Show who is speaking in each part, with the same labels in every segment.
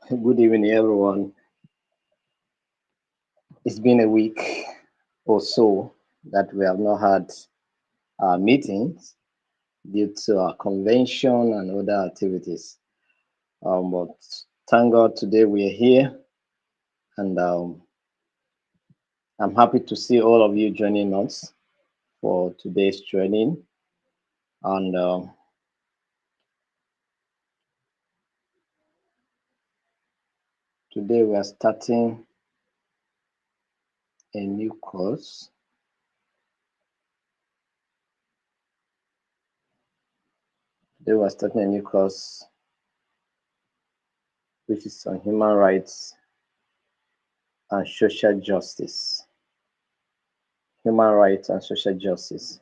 Speaker 1: Good evening, everyone. It's been a week or so that we have not had meetings due to our convention and other activities. But thank God today we are here, and I'm happy to see all of you joining us for today's training. And today we are starting a new course. Today we are starting a new course, which is on human rights and social justice. Human rights and social justice.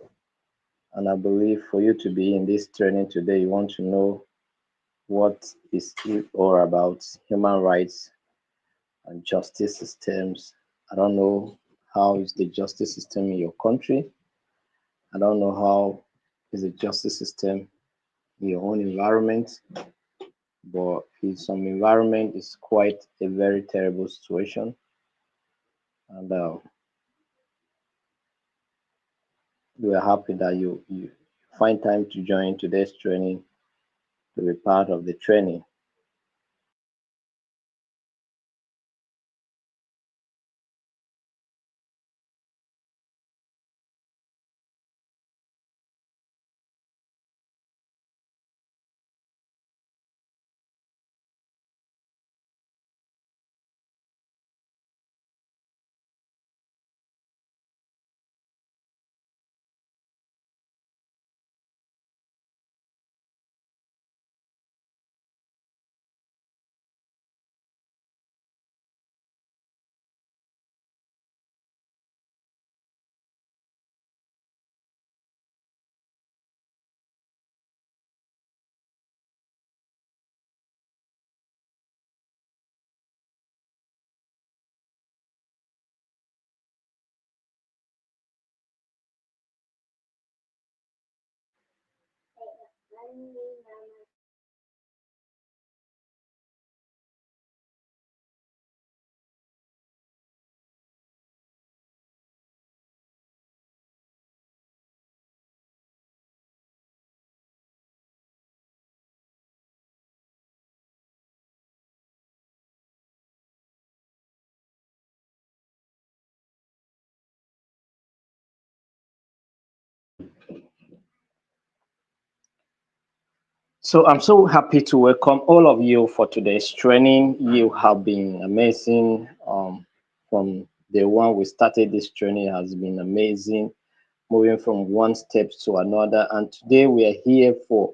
Speaker 1: And I believe for you to be in this training today, you want to know what is it all about, human rights and justice systems. I don't know how is the justice system in your country. I don't know how is the justice system in your own environment, but in some environment, it's quite a very terrible situation. And we are happy that you find time to join today's training to be part of the training. So I'm so happy to welcome all of you for today's training. You have been amazing. From the one we started this training has been amazing, moving from one step to another. And today we are here for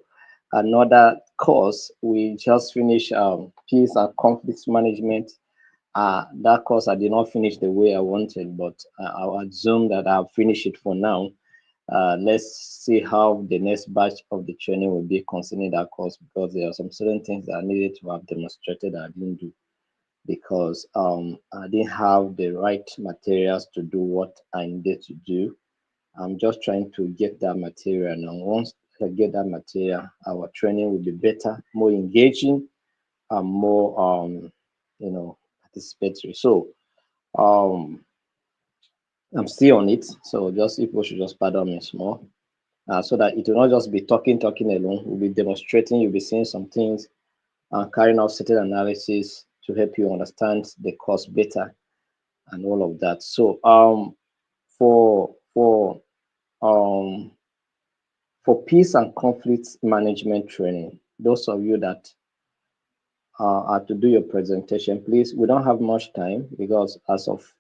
Speaker 1: another course. We just finished peace and conflict management. That course I did not finish the way I wanted, but I'll assume that I'll finish it for now. Let's see how the next batch of the training will be concerning that course, because there are some certain things that I needed to have demonstrated that I didn't do because I didn't have the right materials to do what I needed to do. I'm just trying to get that material now. Once I get that material, our training will be better, more engaging, and more participatory. So um I'm still on it. So just people should just pardon me small. So that it will not just be talking alone. We'll be demonstrating, you'll be seeing some things and carrying out certain analysis to help you understand the course better and all of that. So for um peace and conflict management training, those of you that are to do your presentation, please, we don't have much time because as of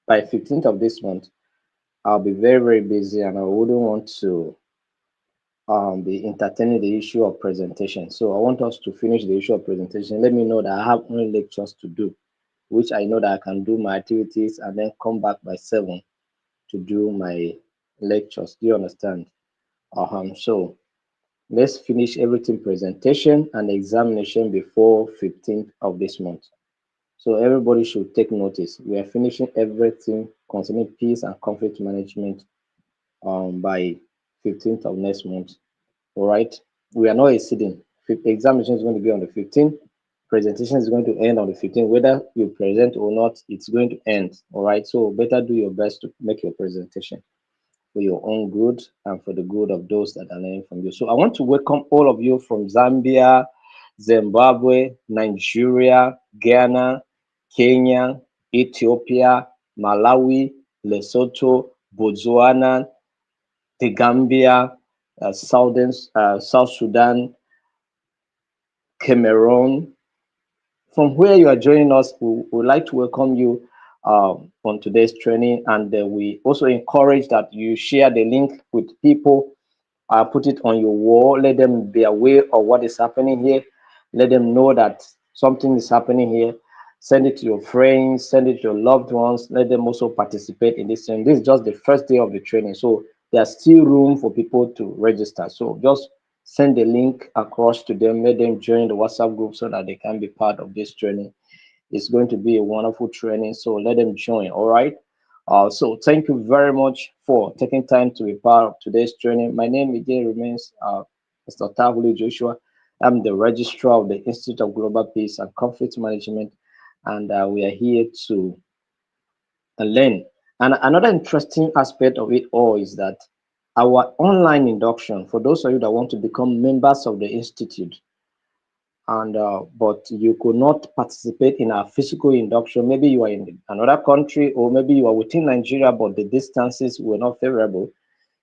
Speaker 1: by 15th of this month, I'll be very busy and I wouldn't want to be entertaining the issue of presentation. So I want us to finish the issue of presentation. Let me know that I have only lectures to do, which I know that I can do my activities and then come back by 7 to do my lectures. Do you understand? So let's finish everything presentation and examination before 15th of this month. So everybody should take notice. We are finishing everything concerning peace and conflict management by 15th of next month. All right. We are not exceeding. Examination is going to be on the 15th. presentation is going to end on the 15th. Whether you present or not, it's going to end. All right. So better do your best to make your presentation for your own good and for the good of those that are learning from you. So I want to welcome all of you from Zambia, Zimbabwe, Nigeria, Ghana, Kenya, Ethiopia, Malawi, Lesotho, Botswana, the Gambia, South Sudan, Cameroon. From where you are joining us, we would like to welcome you on today's training, and we also encourage that you share the link with people. Put it on your wall. Let them be aware of what is happening here. Let them know that something is happening here. Send it to your friends. Send it to your loved ones. Let them also participate in this training. This is just the first day of the training, so there's still room for people to register. So just send the link across to them. Let them join the WhatsApp group so that they can be part of this training. It's going to be a wonderful training, so let them join. All right. So thank you very much for taking time to be part of today's training. My name again remains Mr. Tavuli Joshua. I'm the registrar of the Institute of Global Peace and Conflict Management, and we are here to learn. And another interesting aspect of it all is that our online induction, for those of you that want to become members of the Institute, and but you could not participate in our physical induction. Maybe you are in another country, or maybe you are within Nigeria, but the distances were not favorable.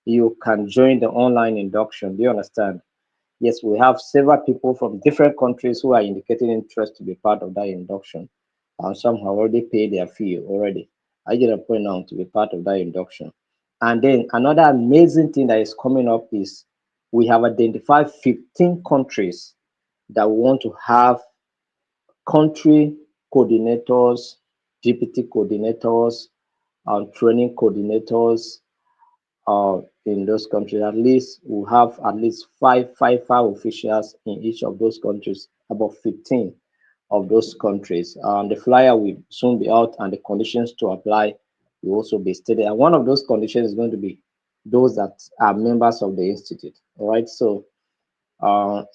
Speaker 1: You can join the online induction. Do you understand? Yes, we have several people from different countries who are indicating interest to be part of that induction. And some have already paid their fee already. I get a point now to be part of that induction. And then another amazing thing that is coming up is we have identified 15 countries that want to have country coordinators, GPT coordinators, training coordinators in those countries. At least we have at least five officials in each of those countries, about 15 of those countries. The flyer will soon be out, and the conditions to apply will also be stated. And one of those conditions is going to be those that are members of the institute. All right. So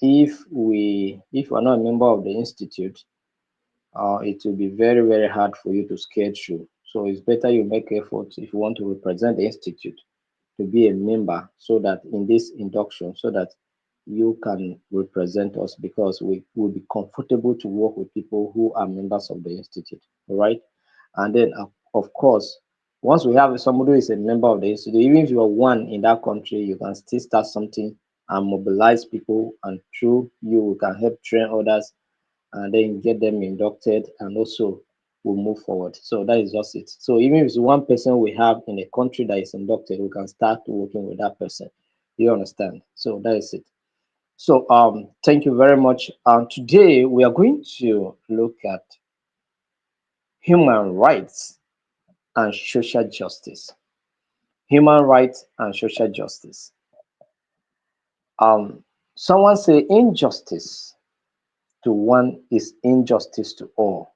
Speaker 1: if we're not a member of the institute, it will be very hard for you to schedule. So it's better you make effort if you want to represent the institute to be a member, so that in this induction, so that you can represent us, because we will be comfortable to work with people who are members of the institute. All right. And then of course, once we have somebody who is a member of the institute, even if you are one in that country, you can still start something and mobilize people, and through you we can help train others, and then get them inducted, and also we'll move forward. So that is just it. So even if it's one person we have in a country that is inducted, we can start working with that person. You understand? So that is it. So thank you very much. Today we are going to look at human rights and social justice. Human rights and social justice. Someone say injustice to one is injustice to all.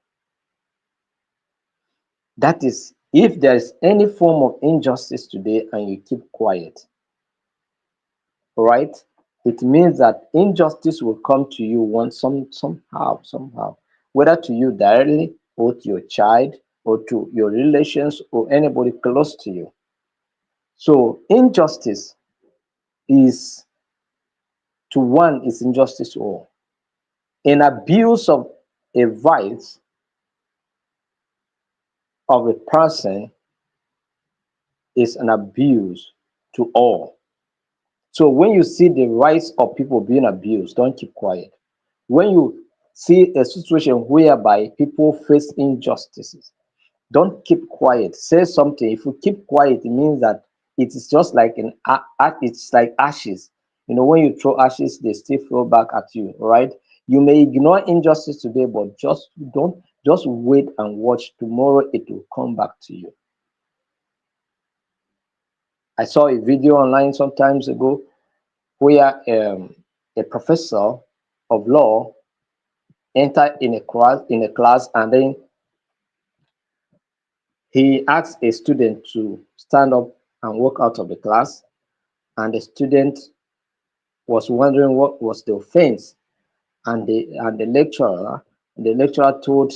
Speaker 1: That is, if there is any form of injustice today and you keep quiet, right? It means that injustice will come to you once somehow, whether to you directly, or to your child, or to your relations, or anybody close to you. So injustice is to one is injustice to all. An abuse of a right of a person is an abuse to all. So when you see the rights of people being abused, don't keep quiet. When you see a situation whereby people face injustices, don't keep quiet. Say something. If you keep quiet, it means that it is just like it's like ashes. You know, when you throw ashes, they still throw back at you. All right. You may ignore injustice today, but just wait and watch. Tomorrow it will come back to you. I saw a video online some times ago where a professor of law entered in a class, and then he asked a student to stand up and walk out of the class, and the student was wondering what was the offense, and the lecturer The lecturer told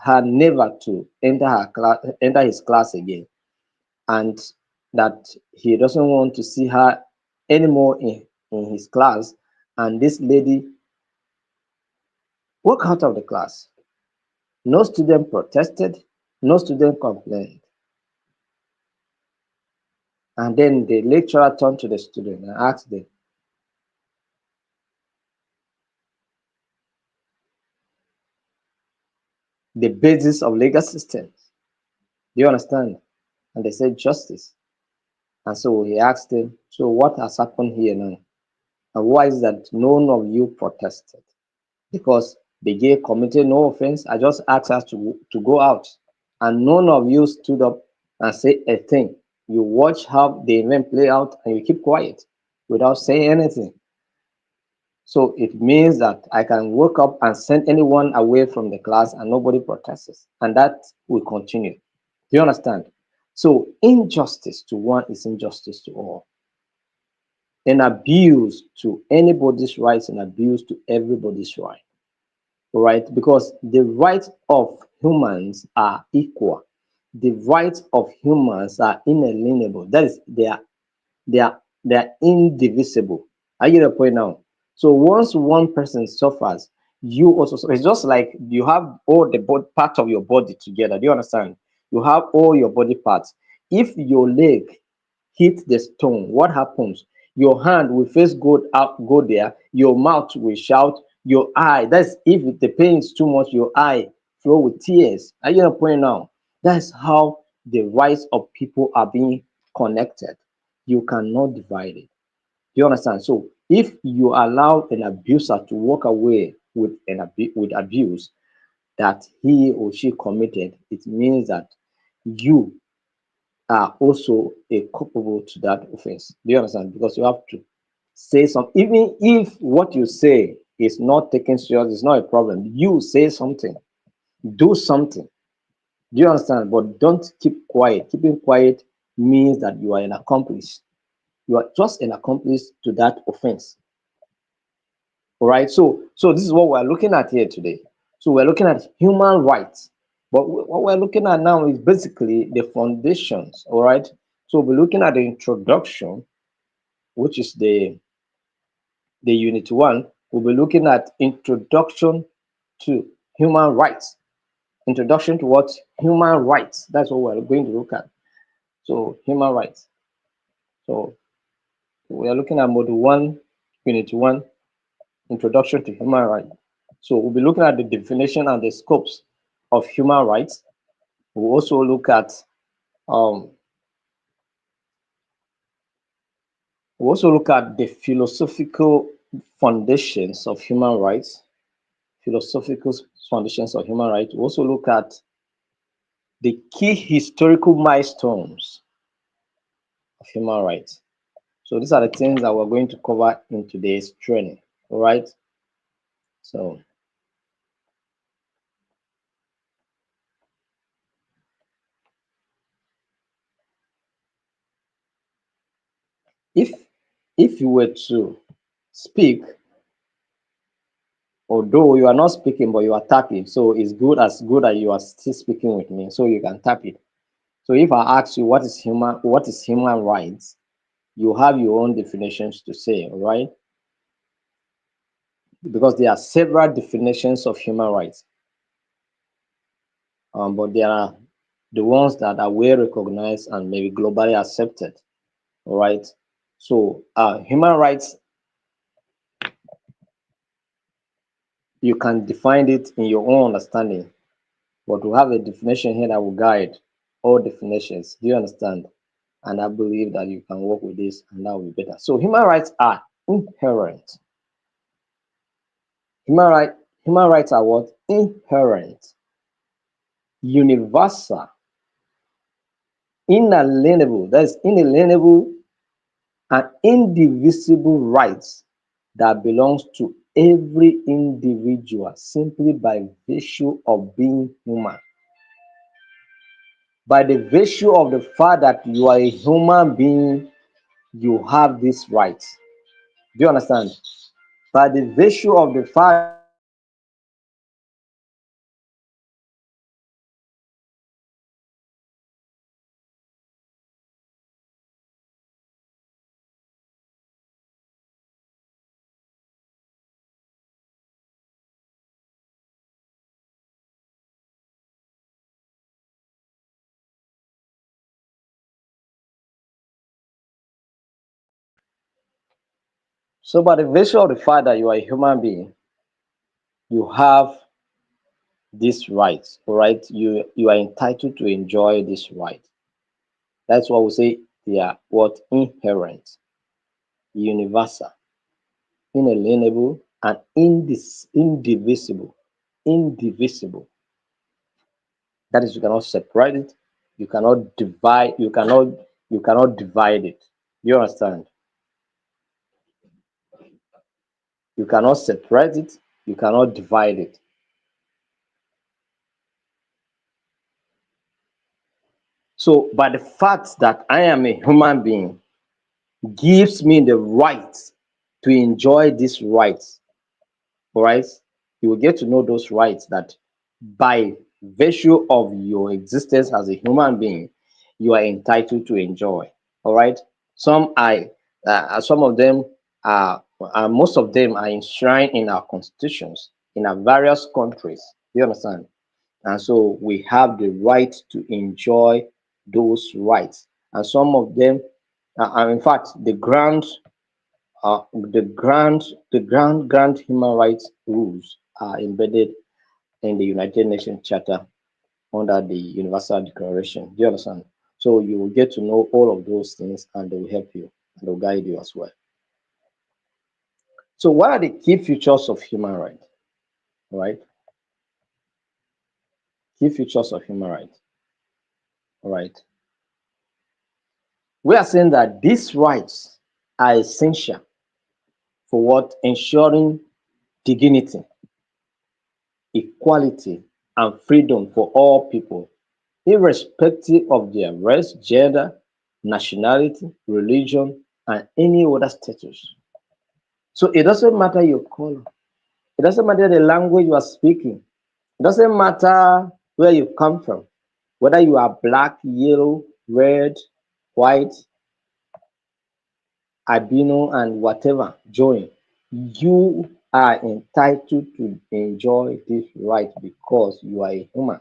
Speaker 1: her never to enter his class again, and that he doesn't want to see her anymore in his class. And this lady walked out of the class. No student protested, no student complained. And then the lecturer turned to the student and asked them, the basis of legal systems. Do you understand? And they said justice. And so he asked them, so what has happened here now? And why is that none of you protested? Because the gay committed no offense. I just asked us to go out. And none of you stood up and said a thing. You watch how the event play out and you keep quiet without saying anything. So it means that I can wake up and send anyone away from the class and nobody protests. And that will continue. Do you understand? So injustice to one is injustice to all. An abuse to anybody's rights and abuse to everybody's right. Right? Because the rights of humans are equal. The rights of humans are inalienable. That is, they are indivisible. I get the point now. So once one person suffers, you also suffer. It's just like you have all the part of your body together. Do you understand? You have all your body parts. If your leg hit the stone, what happens? Your hand will first go up, go there. Your mouth will shout. Your eye. That's if the pain is too much. Your eye flow with tears. Are you at a point now? That's how the rights of people are being connected. You cannot divide it. Do you understand? So if you allow an abuser to walk away with with abuse that he or she committed, it means that you are also a culpable to that offense. Do you understand? Because you have to say something, even if what you say is not taken serious, it's not a problem. You say something, do something. Do you understand? But don't keep quiet. Keeping quiet means that you are an accomplice. You are just an accomplice to that offense. All right. So this is what we're looking at here today. So we're looking at human rights. But what we're looking at now is basically the foundations. All right. So we're looking at the introduction, which is the unit one. We'll be looking at introduction to human rights. Introduction to what? Human rights. That's what we're going to look at. So human rights. So we are looking at module one, unit one, introduction to human rights. So we'll be looking at the definition and the scopes of human rights. We'll also look at um, the philosophical foundations of human rights. Philosophical foundations of human rights. We'll also look at the key historical milestones of human rights. So these are the things that we're going to cover in today's training. All right. So if you were to speak, although you are not speaking but you are tapping, so it's good that you are still speaking with me, so you can tap it. So if I ask you what is human rights, you have your own definitions to say, all right? Because there are several definitions of human rights, but there are the ones that are well recognized and maybe globally accepted, all right? So human rights, you can define it in your own understanding, but we have a definition here that will guide all definitions. Do you understand? And I believe that you can work with this and that will be better. So human rights are inherent. Human rights are what? Inherent, universal, inalienable. That is inalienable and indivisible rights that belongs to every individual simply by virtue of being human. By the virtue of the fact that you are a human being, you have these rights. Do you understand? By the virtue of the fact So by the virtue of the fact that you are a human being, you have this right, all right? You are entitled to enjoy this right. That's what we say they are what inherent, universal, inalienable, and indivisible. Indivisible. That is, you cannot separate it, you cannot divide, you cannot divide it. You understand? You cannot separate it, you cannot divide it. So by the fact that I am a human being gives me the right to enjoy these rights. All right, you will get to know those rights that by virtue of your existence as a human being, you are entitled to enjoy. All right, some of them most of them are enshrined in our constitutions in our various countries. You understand? And so we have the right to enjoy those rights. And some of them, and in fact, the grand human rights rules are embedded in the United Nations Charter under the Universal Declaration. Do you understand? So you will get to know all of those things, and they will help you and they will guide you as well. So what are the key features of human rights? Right? Key features of human rights. All right. We are saying that these rights are essential for what? Ensuring dignity, equality, and freedom for all people, irrespective of their race, gender, nationality, religion, and any other status. So it doesn't matter your color, it doesn't matter the language you are speaking, it doesn't matter where you come from, whether you are black, yellow, red, white, albino, and whatever, join. You are entitled to enjoy this right because you are a human.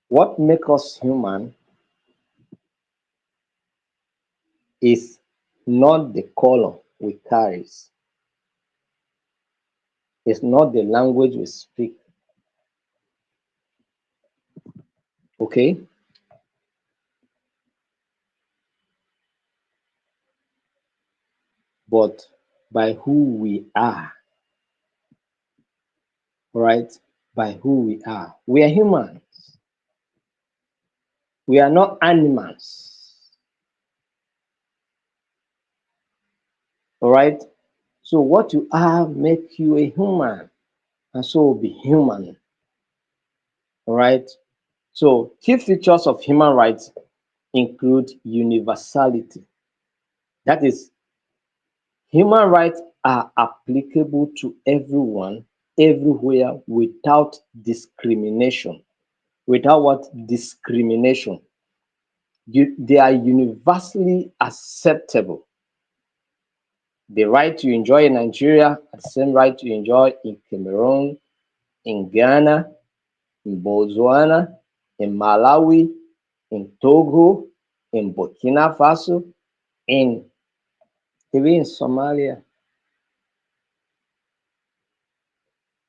Speaker 1: What makes us human is not the color we carry, it's not the language we speak, okay, but by who we are, right? By who we are. We are humans, we are not animals, all right? So what you are make you a human, and so be human, all right? So key features of human rights include universality. That is, human rights are applicable to everyone, everywhere, without discrimination. Without what? Discrimination. They are universally acceptable. The right you enjoy in Nigeria are the same right you enjoy in Cameroon, in Ghana, in Botswana, in Malawi, in Togo, in Burkina Faso, in even in Somalia.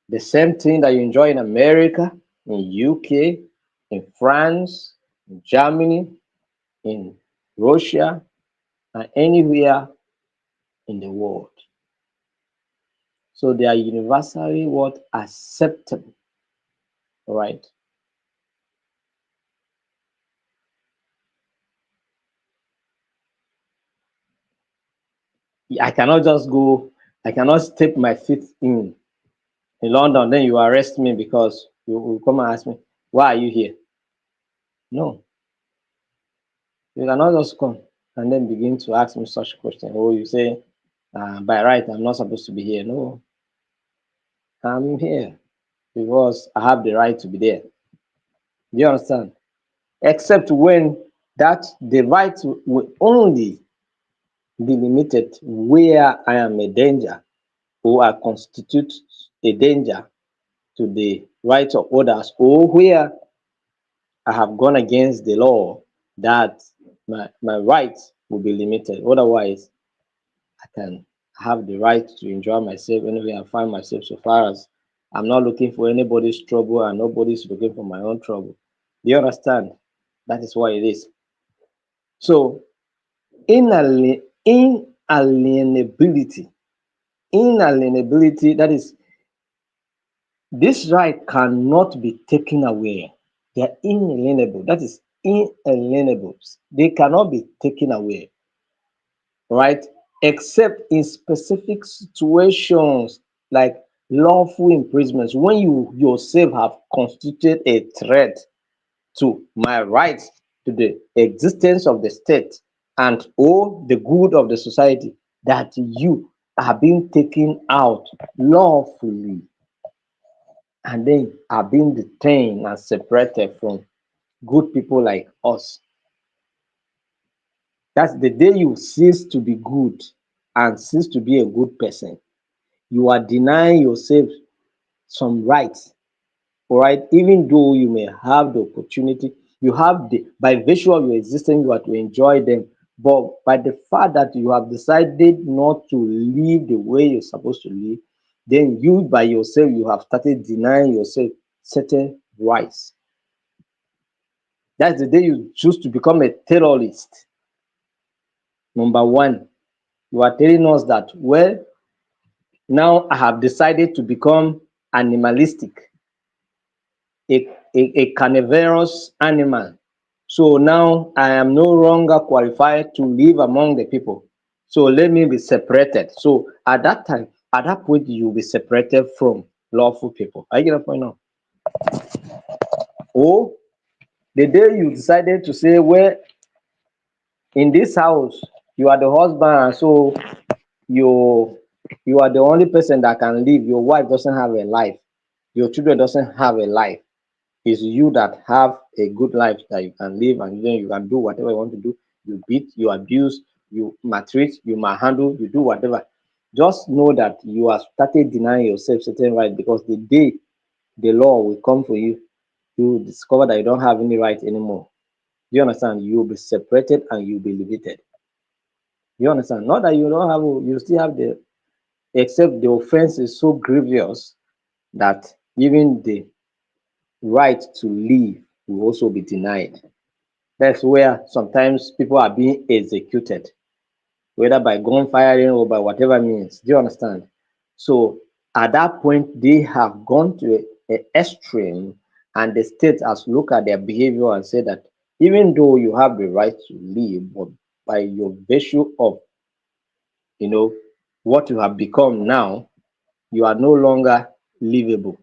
Speaker 1: The same thing that you enjoy in America, in UK, in France, in Germany, in Russia, and anywhere in the world. So they are universally what? Acceptable, right? I cannot just go, I cannot step my feet in London, then you arrest me because you will come and ask me, why are you here? No, you cannot just come and then begin to ask me such a question. Or you say, by right, I'm not supposed to be here. No, I'm here because I have the right to be there. Do you understand? Except when that the right will only be limited where I am a danger or I constitute a danger to the rights of others, or where I have gone against the law that my rights will be limited. Otherwise, I can have the right to enjoy myself anywhere I find myself, so far as I'm not looking for anybody's trouble and nobody's looking for my own trouble. Do you understand? That is what it is. So, inalienability. Inalienability, that is, this right cannot be taken away. They are inalienable. That is inalienable. They cannot be taken away, right? Except in specific situations like lawful imprisonments, when you yourself have constituted a threat to my rights, to the existence of the state, and or the good of the society, that you are being taken out lawfully and then are being detained and separated from good people like us. That's the day you cease to be good and cease to be a good person. You are denying yourself some rights, all right? Even though you may have the opportunity, you have the, by virtue of your existence, you are to enjoy them. But by the fact that you have decided not to live the way you're supposed to live, then you by yourself, you have started denying yourself certain rights. That's the day you choose to become a terrorist. Number one, you are telling us that, well, now I have decided to become animalistic, a carnivorous animal. So now I am no longer qualified to live among the people. So let me be separated. So at that time, at that point, you'll be separated from lawful people. I get a point now. Or the day you decided to say, well, in this house, you are the husband, and so you you are the only person that can live. Your wife doesn't have a life. Your children doesn't have a life. It's you that have a good life that you can live, and then you can do whatever you want to do. You beat, you abuse, you maltreat, you manhandle, you do whatever. Just know that you have started denying yourself certain rights, because the day the law will come for you, you will discover that you don't have any right anymore. Do you understand? You will be separated and you'll be limited. You understand? Not that you don't have, you still have the, except the offense is so grievous that even the right to live will also be denied. That's where sometimes people are being executed, whether by gunfiring or by whatever means. Do you understand? So at that point, they have gone to a extreme, and the state has looked at their behavior and said that even though you have the right to live, but by your virtue of, you know, what you have become now, you are no longer livable.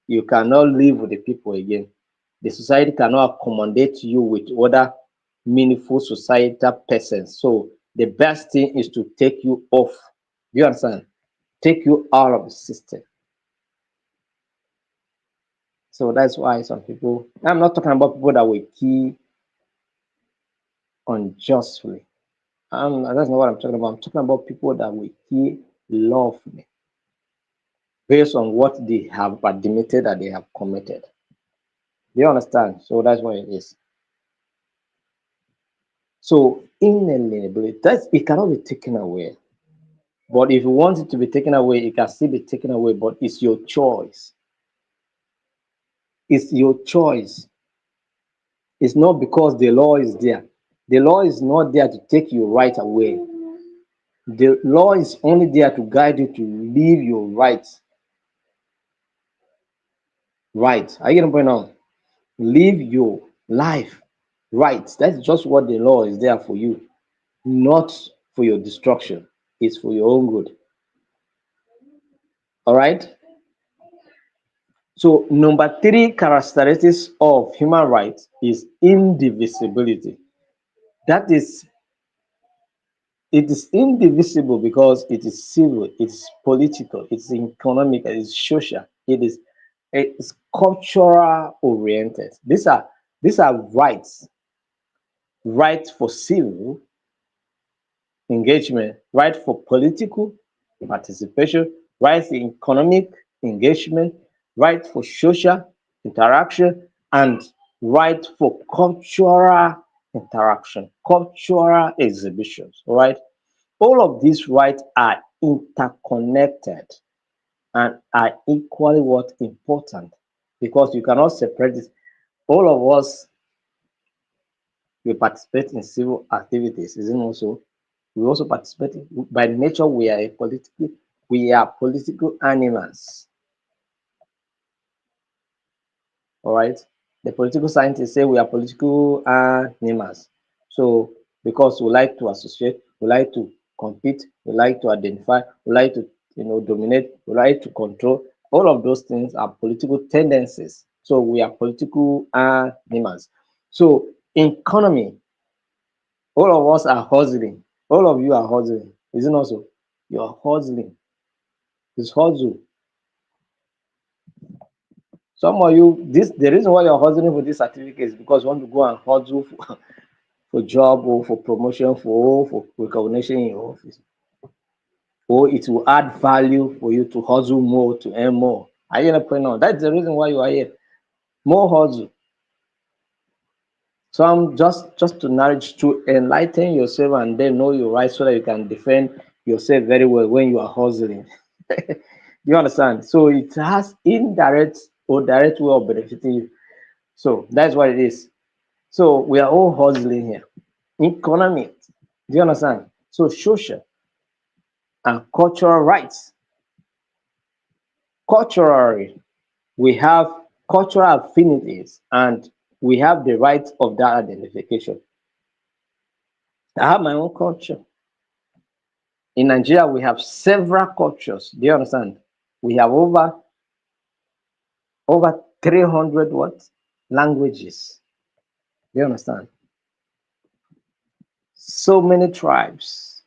Speaker 1: You cannot live with the people again. The society cannot accommodate you with other meaningful societal persons. So the best thing is to take you off. Do you understand? Take you out of the system. So that's why some people, I'm not talking about people that will kill unjustly. That's not what I'm talking about. I'm talking about people that will kill lawfully based on what they have admitted that they have committed. Do you understand? So that's what it is. So inalienability, that's, it cannot be taken away. But if you want it to be taken away, it can still be taken away, but it's your choice. It's your choice. It's not because the law is there. The law is not there to take you right away. The law is only there to guide you to live your rights. Right. Are you getting the point now? Live your life right. That's just what the law is there for you, not for your destruction. It's for your own good. All right. So number three characteristics of human rights is indivisibility. That is, it is indivisible because it is civil, it is political, it's economic, it is social, it's cultural oriented. These are rights. Right for civil engagement, right for political participation, right for economic engagement, right for social interaction, and right for cultural interaction, cultural exhibitions, all right? All of these rights are interconnected and are equally what important, because you cannot separate this. All of us, we participate in civil activities, isn't also we also participate by nature. We are political animals, all right? The political scientists say we are political animals. So because we like to associate, we like to compete, we like to identify, we like to dominate, we like to control. All of those things are political tendencies. So we are political animals. So in economy, all of us are hustling. All of you are hustling. Isn't also? You are hustling. It's hustle. Some of you, this the reason why you're hustling for this certificate is because you want to go and hustle for job or for promotion for recognition in your office. Or it will add value for you to hustle more to earn more. Are you not point out? That's the reason why you are here. More hustle. So I'm just to nourish, to enlighten yourself and then know your rights so that you can defend yourself very well when you are hustling. You understand? So it has indirect or direct way of benefiting you. So that's what it is. So we are all hustling here. Economic, do you understand? So social and cultural rights. Culturally, we have cultural affinities and we have the right of that identification. I have my own culture. In Nigeria, we have several cultures. Do you understand? We have over 300 what? Languages. Do you understand? So many tribes.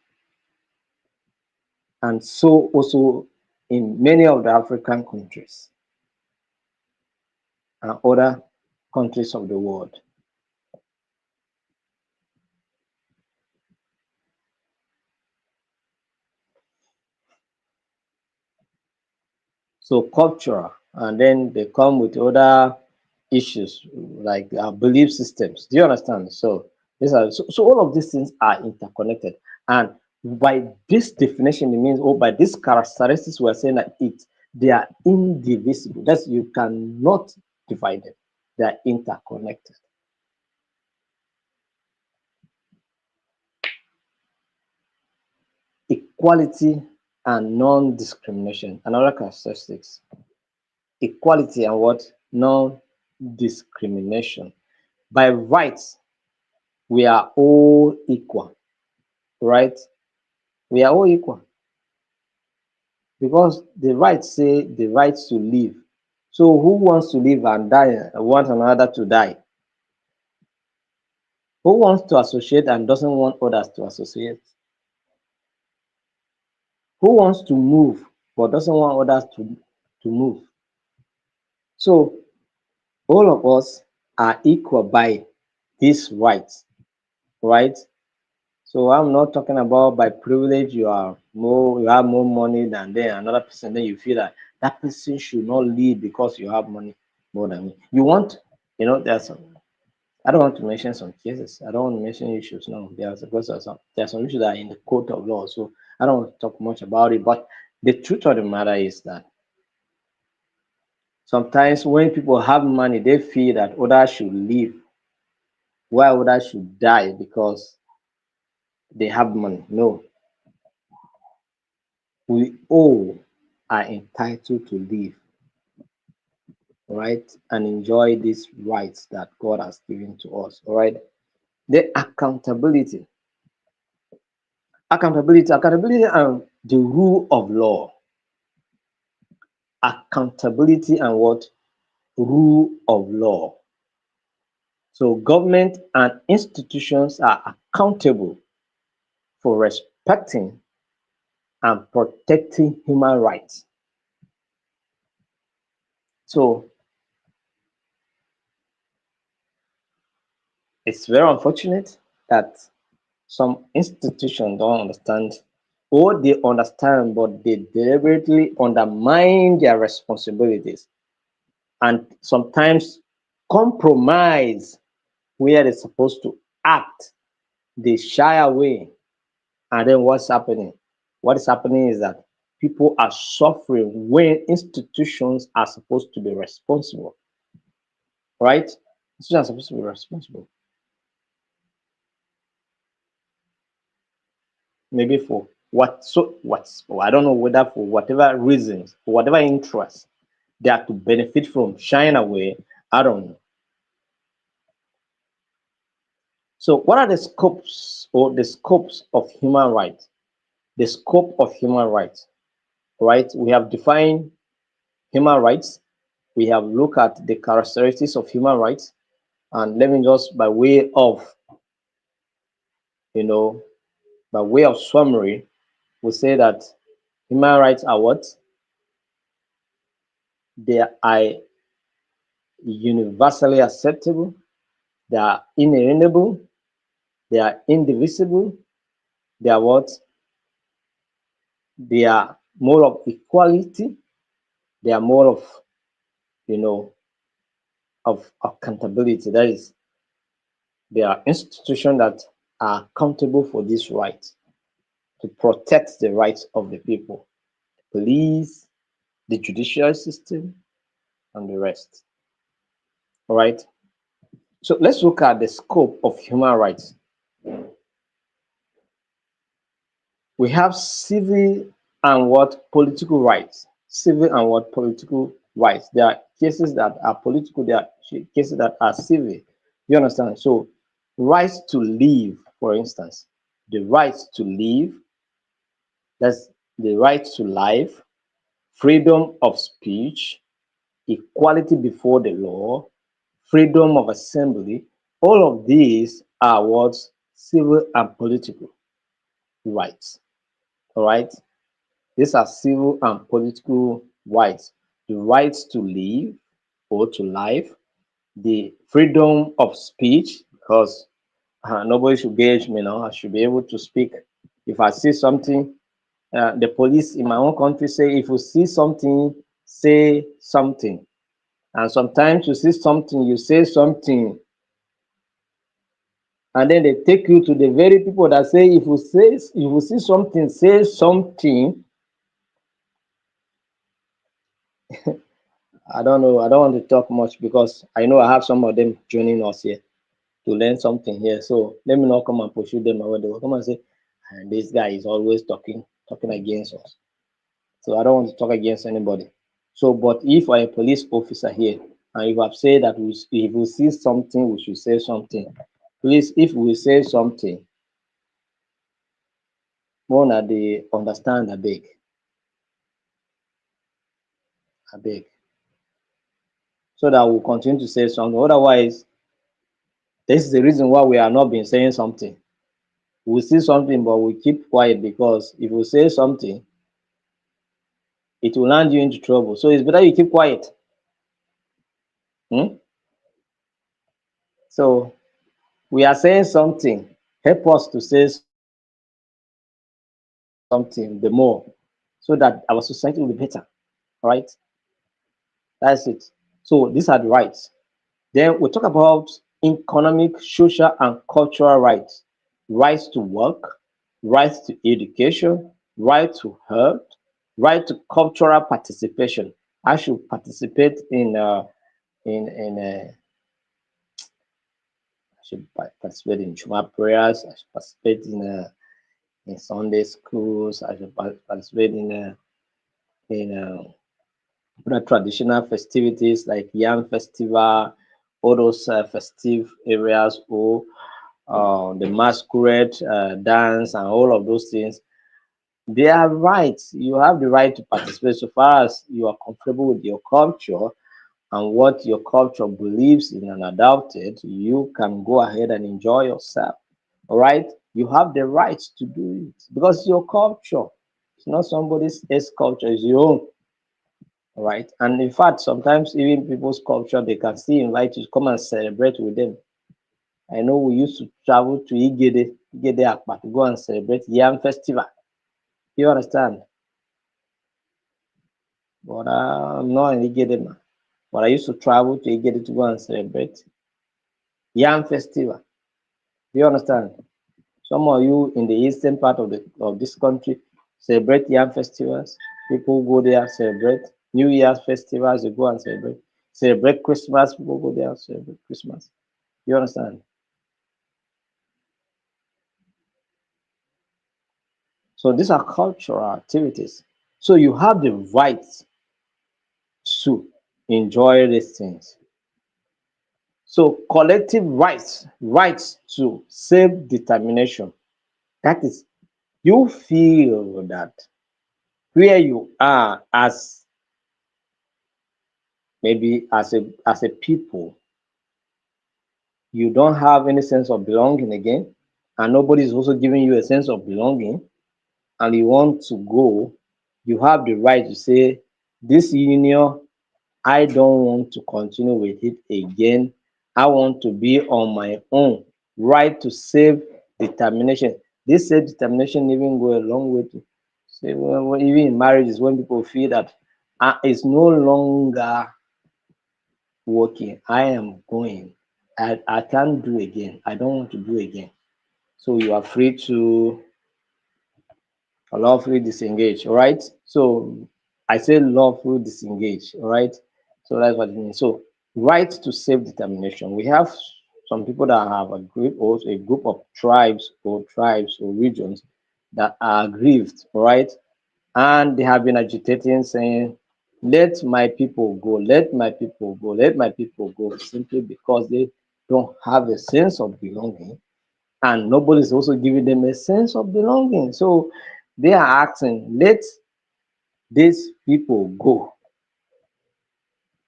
Speaker 1: And so also in many of the African countries and other countries of the world. So cultural, and then they come with other issues like belief systems. Do you understand? So so all of these things are interconnected, and by this definition, it means, or by these characteristics, we are saying that they are indivisible. That's you cannot divide them. They are interconnected. Equality and non-discrimination. Another characteristics. Equality and what? Non-discrimination. By rights, we are all equal, right? We are all equal because the rights say the right to live. So who wants to live and die and want another to die? Who wants to associate and doesn't want others to associate? Who wants to move but doesn't want others to move? So all of us are equal by these rights, right? So I'm not talking about by privilege you have more money than then another person, then you feel that that person should not lead because you have money more than me. You want, there's some, I don't want to mention some cases. I don't want to mention issues now. There's some issues that are in the court of law. So I don't want to talk much about it. But the truth of the matter is that sometimes when people have money, they feel that others should live while others should die because they have money. No, we all are entitled to live, right? And enjoy these rights that God has given to us, all right? The accountability and the rule of law. Accountability and what? Rule of law. So government and institutions are accountable for respecting and protecting human rights. So it's very unfortunate that some institutions don't understand, or they understand but they deliberately undermine their responsibilities and sometimes compromise where they're supposed to. act, they shy away. And then what's happening? What is happening is that people are suffering when institutions are supposed to be responsible, right? Institutions are supposed to be responsible. Maybe for what's I don't know whether for whatever reasons, for whatever interest they are to benefit from shying away. I don't know. So what are the scopes of human rights? The scope of human rights, right? We have defined human rights. We have looked at the characteristics of human rights. And let me just by way of, you know, by way of summary, we say that human rights are what? They are universally acceptable, they are inalienable, they are indivisible, they are what? They are more of equality, they are more of, you know, of accountability. That is, they are institutions that are accountable for this right to protect the rights of the people, the police, the judicial system, and the rest. All right. So let's look at the scope of human rights. We have civil and what political rights. Civil and what political rights. There are cases that are political, there are cases that are civil. You understand? So, rights to live, for instance, the right to live, that's the right to life, freedom of speech, equality before the law, freedom of assembly. All of these are what civil and political rights. All right. These are civil and political rights. The rights to live or to life, the freedom of speech, because nobody should gauge me now. I should be able to speak. If I see something, the police in my own country say, if you see something, say something. And sometimes you see something, you say something, and then they take you to the very people that say, if you see something, say something. I don't know. I don't want to talk much because I know I have some of them joining us here to learn something here. So let me not come and pursue them away. They will come and say, and this guy is always talking against us. So I don't want to talk against anybody. So, but if you're a police officer here and you have said that if we see something, we should say something. Please, if we say something, more that they understand, I beg, so that we'll continue to say something. Otherwise, this is the reason why we are not been saying something. We see something, but we keep quiet because if we say something, it will land you into trouble. So it's better you keep quiet. Hmm? So we are saying something. Help us to say something the more so that our society will be better. All right? That's it. So these are the rights. Then we talk about economic, social, and cultural rights. Rights to work, rights to education, right to health, right to cultural participation. I should participate in I should participate in Juma prayers. I should participate in Sunday schools. I should participate in other traditional festivities like Yam Festival, all those festive areas, or the masquerade dance, and all of those things. They are rights. You have the right to participate so far as you are comfortable with your culture and what your culture believes in and adopted. You can go ahead and enjoy yourself. All right. You have the right to do it because it's your culture. It's not somebody else's culture, it's your own. All right. And in fact, sometimes even people's culture, they can still invite you to come and celebrate with them. I know we used to travel to Igede Akpa to go and celebrate Yam Festival. You understand? But I'm not in Igede, man. But I used to travel to Igede to go and celebrate Yam Festival. Do you understand? Some of you in the eastern part of this country celebrate yam festivals. People go there celebrate New Year's festivals. They go and celebrate Christmas. People go there and celebrate Christmas. You understand? So these are cultural activities. So you have the right to enjoy these things. So collective rights to self-determination. That is, you feel that where you are as maybe as a people, you don't have any sense of belonging again, and nobody is also giving you a sense of belonging, and you want to go, you have the right to say, this union, I don't want to continue with it again. I want to be on my own. Right to self determination. This self determination even go a long way to say, well, even in marriages, when people feel that it's no longer working, I am going. I can't do again. I don't want to do again. So you are free to lawfully disengage, all right? So I say lawfully disengage, all right? So that's what it means. So right to self-determination. We have some people that have a group of tribes or regions that are aggrieved, all right? And they have been agitating, saying, let my people go, let my people go, let my people go, simply because they don't have a sense of belonging, and nobody is also giving them a sense of belonging. So they are asking, let these people go,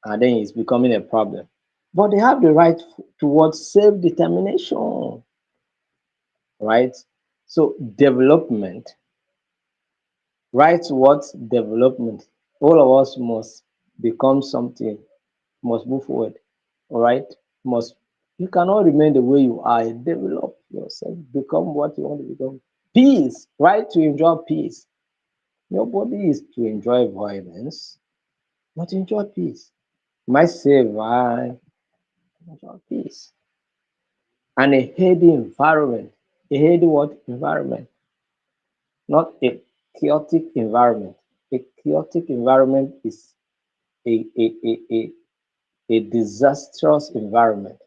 Speaker 1: and then it's becoming a problem. But they have the right towards self-determination, right? So development, right towards development. All of us must become something, must move forward, all right? Must You cannot remain the way you are. Develop yourself, become what you want to become. Peace, right to enjoy peace. Nobody is to enjoy violence, but to enjoy peace. My say, I enjoy peace. And a healthy environment. A healthy what environment? Not a chaotic environment. A chaotic environment is a disastrous environment.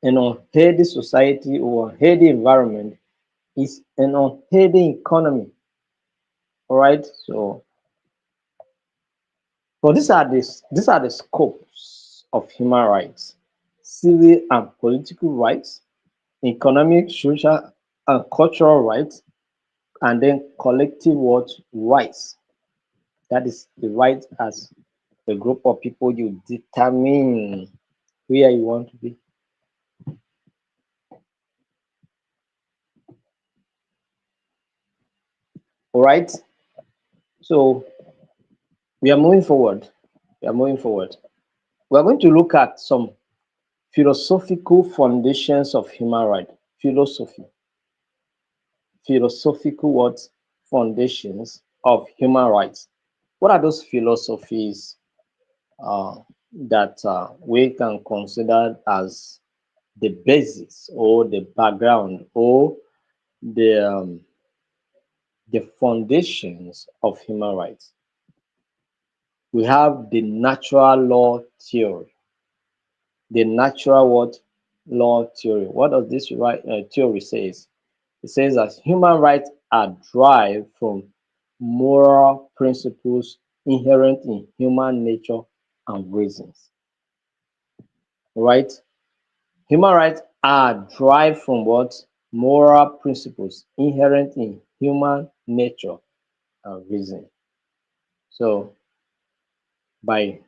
Speaker 1: An unhealthy society or unhealthy environment is an unhealthy economy. All right. So these are the scopes of human rights: civil and political rights, economic, social, and cultural rights, and then collective what rights. That is the right as a group of people you determine where you want to be. All right. So we are moving forward. We are moving forward. We are going to look at some philosophical foundations of human rights. Philosophical what foundations of human rights. What are those philosophies that we can consider as the basis or the background or the the foundations of human rights? We have the natural law theory. The natural what law theory. What does this theory says? It says that human rights are derived from moral principles inherent in human nature and reasons. Right? Human rights are derived from what? Moral principles inherent in human nature and reason. So, by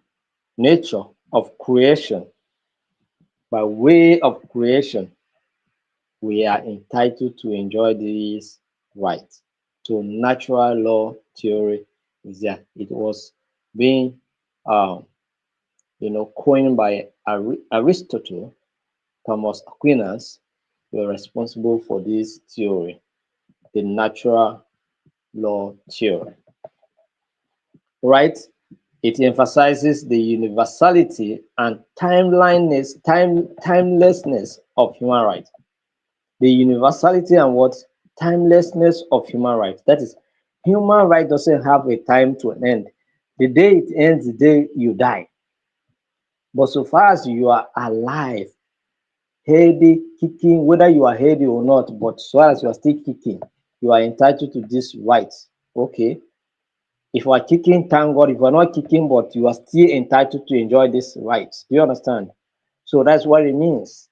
Speaker 1: nature of creation, by way of creation, we are entitled to enjoy these rights. So natural law theory is that it was being um, coined by Aristotle. Thomas Aquinas were responsible for this theory, the natural law theory. Right? It emphasizes the universality and timelessness of human rights. The universality and what timelessness of human rights. That is, human right doesn't have a time to an end. The day it ends, the day you die. But so far as you are alive, healthy, kicking, whether you are healthy or not, but so far as you are still kicking, you are entitled to this right. Okay. If you are kicking, thank God. If you are not kicking, but you are still entitled to enjoy this right. Do you understand? So that's what it means.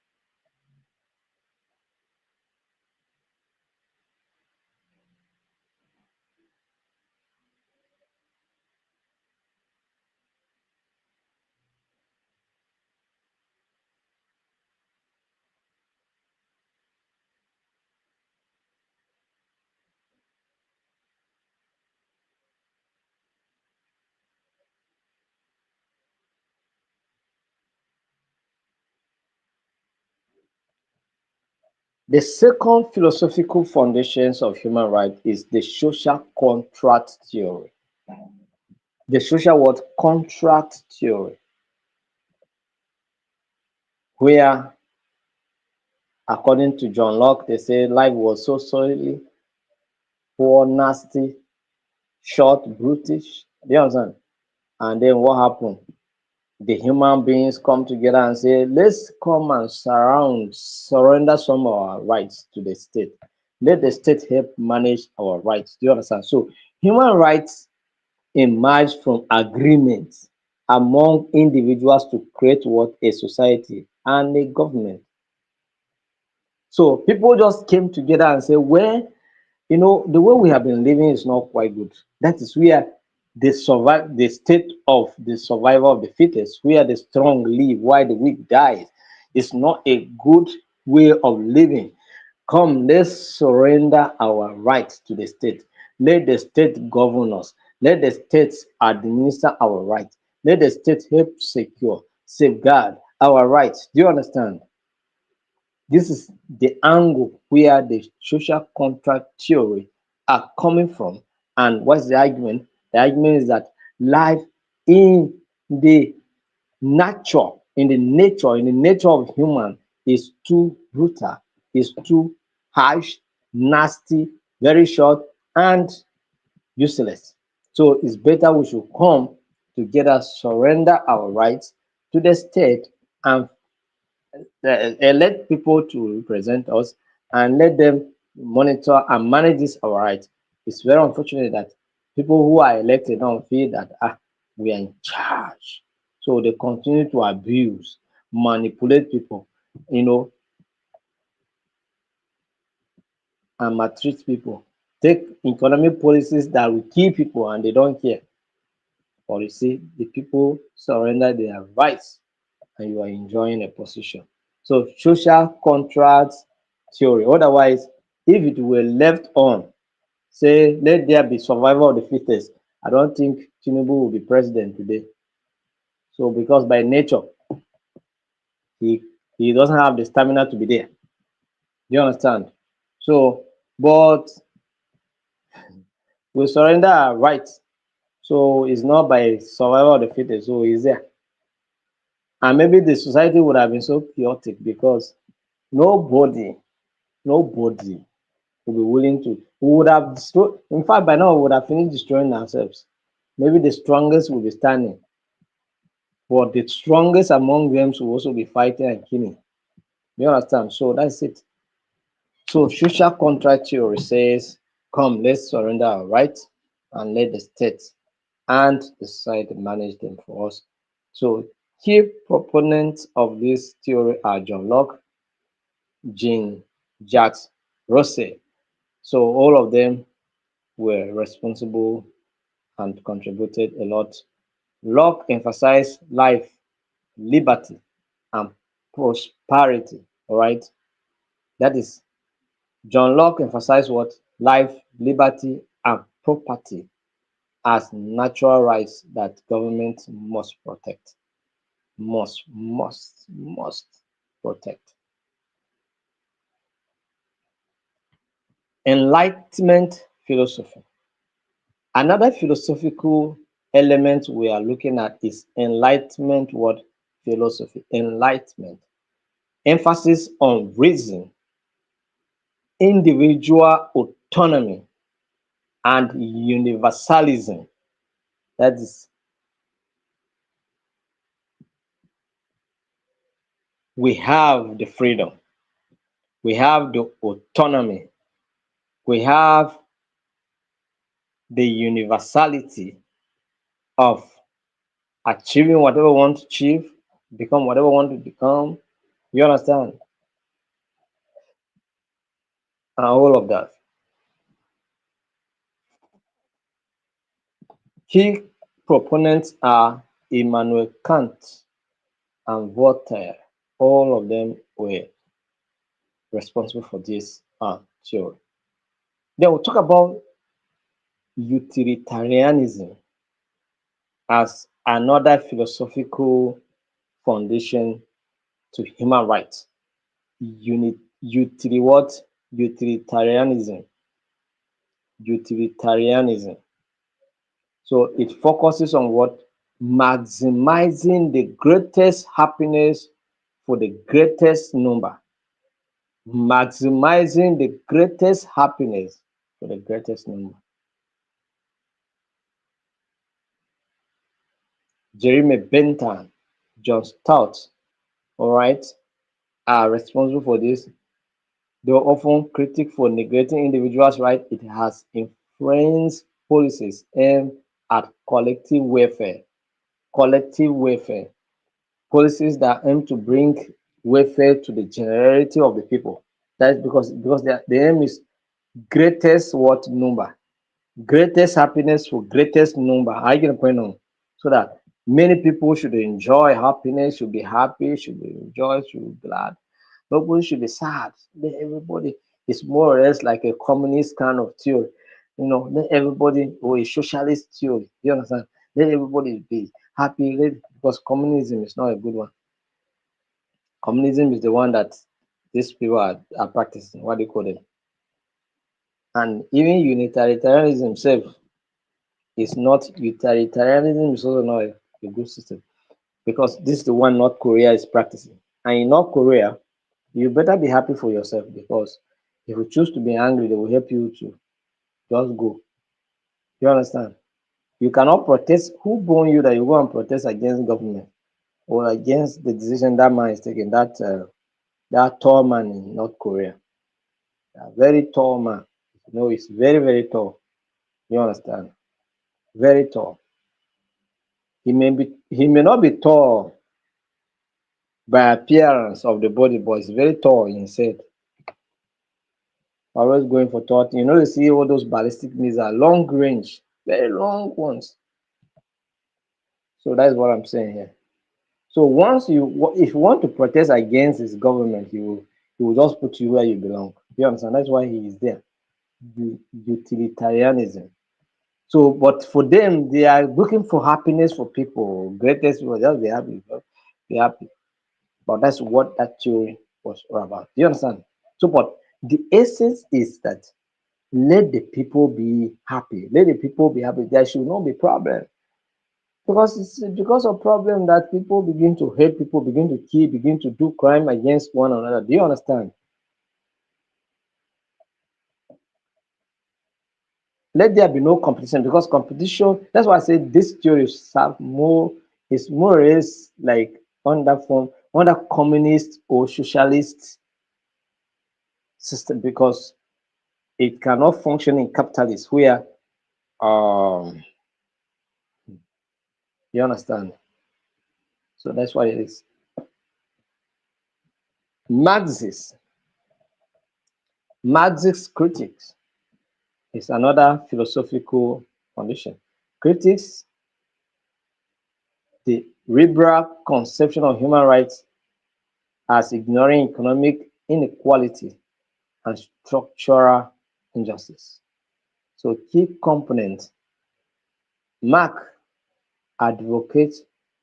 Speaker 1: The second philosophical foundations of human rights is the social contract theory. The social what contract theory, where according to John Locke, they say life was so sorely poor, nasty, short, brutish. Do you understand? And then what happened? The human beings come together and say, let's come and surrender some of our rights to the state. Let the state help manage our rights. Do you understand? So human rights emerge from agreements among individuals to create what a society and a government. So people just came together and said, well, the way we have been living is not quite good. That is where the state of the survival of the fittest, where the strong live while the weak dies. It's not a good way of living. Come, let's surrender our rights to the state. Let the state govern us. Let the state administer our rights. Let the state help secure, safeguard our rights. Do you understand? This is the angle where the social contract theory are coming from. And what's the argument? The argument is that life in the in the nature of human is too brutal, is too harsh, nasty, very short, and useless. So it's better we should come together, surrender our rights to the state, and let people to represent us and let them monitor and manage this our rights. It's very unfortunate that people who are elected don't feel that we are in charge. So they continue to abuse, manipulate people, you know, and maltreat people. Take economic policies that will kill people and they don't care. But you see, the people surrender their rights and you are enjoying a position. So social contracts theory. Otherwise, if it were left on, say let there be survival of the fittest, I don't think Tinubu will be president today. So because by nature he he doesn't have the stamina to be there. Do you understand? So, but we surrender our rights. So it's not by survival of the fittest. So he's there. And maybe the society would have been so chaotic because nobody, nobody will be willing to. We would have destroyed, in fact, by now we would have finished destroying ourselves. Maybe the strongest will be standing, but the strongest among them will also be fighting and killing. You understand? So that's it. So social contract theory says, come, let's surrender our rights and let the state and the society manage them for us. So key proponents of this theory are John Locke, Jean Jacques Rousseau. So all of them were responsible and contributed a lot. Locke emphasized life, liberty, and prosperity. All right. That is, John Locke emphasized what? Life, liberty, and property as natural rights that government must protect. Must protect. Enlightenment philosophy. Another philosophical element we are looking at is enlightenment what philosophy. Enlightenment. Emphasis on reason, individual autonomy, and universalism. That is, we have the freedom, we have the autonomy, we have the universality of achieving whatever we want to achieve, become whatever we want to become. You understand? And all of that. Key proponents are Immanuel Kant and Voltaire. All of them were responsible for this theory. Then we'll talk about utilitarianism as another philosophical foundation to human rights. What? Utilitarianism. Utilitarianism. So it focuses on what? Maximizing the greatest happiness for the greatest number. Maximizing the greatest happiness for the greatest number. Jeremy Bentham, John Stott, all right, are responsible for this. They are often critical for neglecting individuals' rights. It has influenced policies aimed at collective welfare. Collective welfare. Policies that aim to bring welfare to the generality of the people. That is because the aim is greatest what number, greatest happiness for greatest number. I get a point on, so that many people should enjoy happiness, should be happy, should be enjoy, should be glad. Nobody should be sad. Let everybody is more or less like a communist kind of theory. Let everybody, or a socialist theory. You understand? Let everybody be happy. Because communism is not a good one. Communism is the one that these people are practicing. What do you call it? And even unitarianism itself is not, utilitarianism is also not a good system, because this is the one North Korea is practicing. And in North Korea, you better be happy for yourself, because if you choose to be angry, they will help you to just go. You understand? You cannot protest. Who born you that you go and protest against government or against the decision that man is taking? That tall man in North Korea, a very tall man. He's very, very tall. You understand? Very tall. He may not be tall by appearance of the body, but he's very tall in himself. Always going for thought. You see all those ballistic missiles, long range, very long ones. So that's what I'm saying here. So if you want to protest against his government, he will just put you where you belong. You understand? That's why he is there. Utilitarianism. So, but for them, they are looking for happiness for people. Greatest people, just be happy. Be happy. But that's what that theory was all about. Do you understand? So, but the essence is that let the people be happy. Let the people be happy. There should not be problem. Because it's because of problem that people begin to hate people, begin to kill, begin to do crime against one another. Do you understand? Let there be no competition, because competition, that's why I say this theory is more or less like under communist or socialist system, because it cannot function in capitalist where um you understand. So that's why it is. Marxist Marxist critics is another philosophical condition. Critics the liberal conception of human rights as ignoring economic inequality and structural injustice. So key components: Marx advocates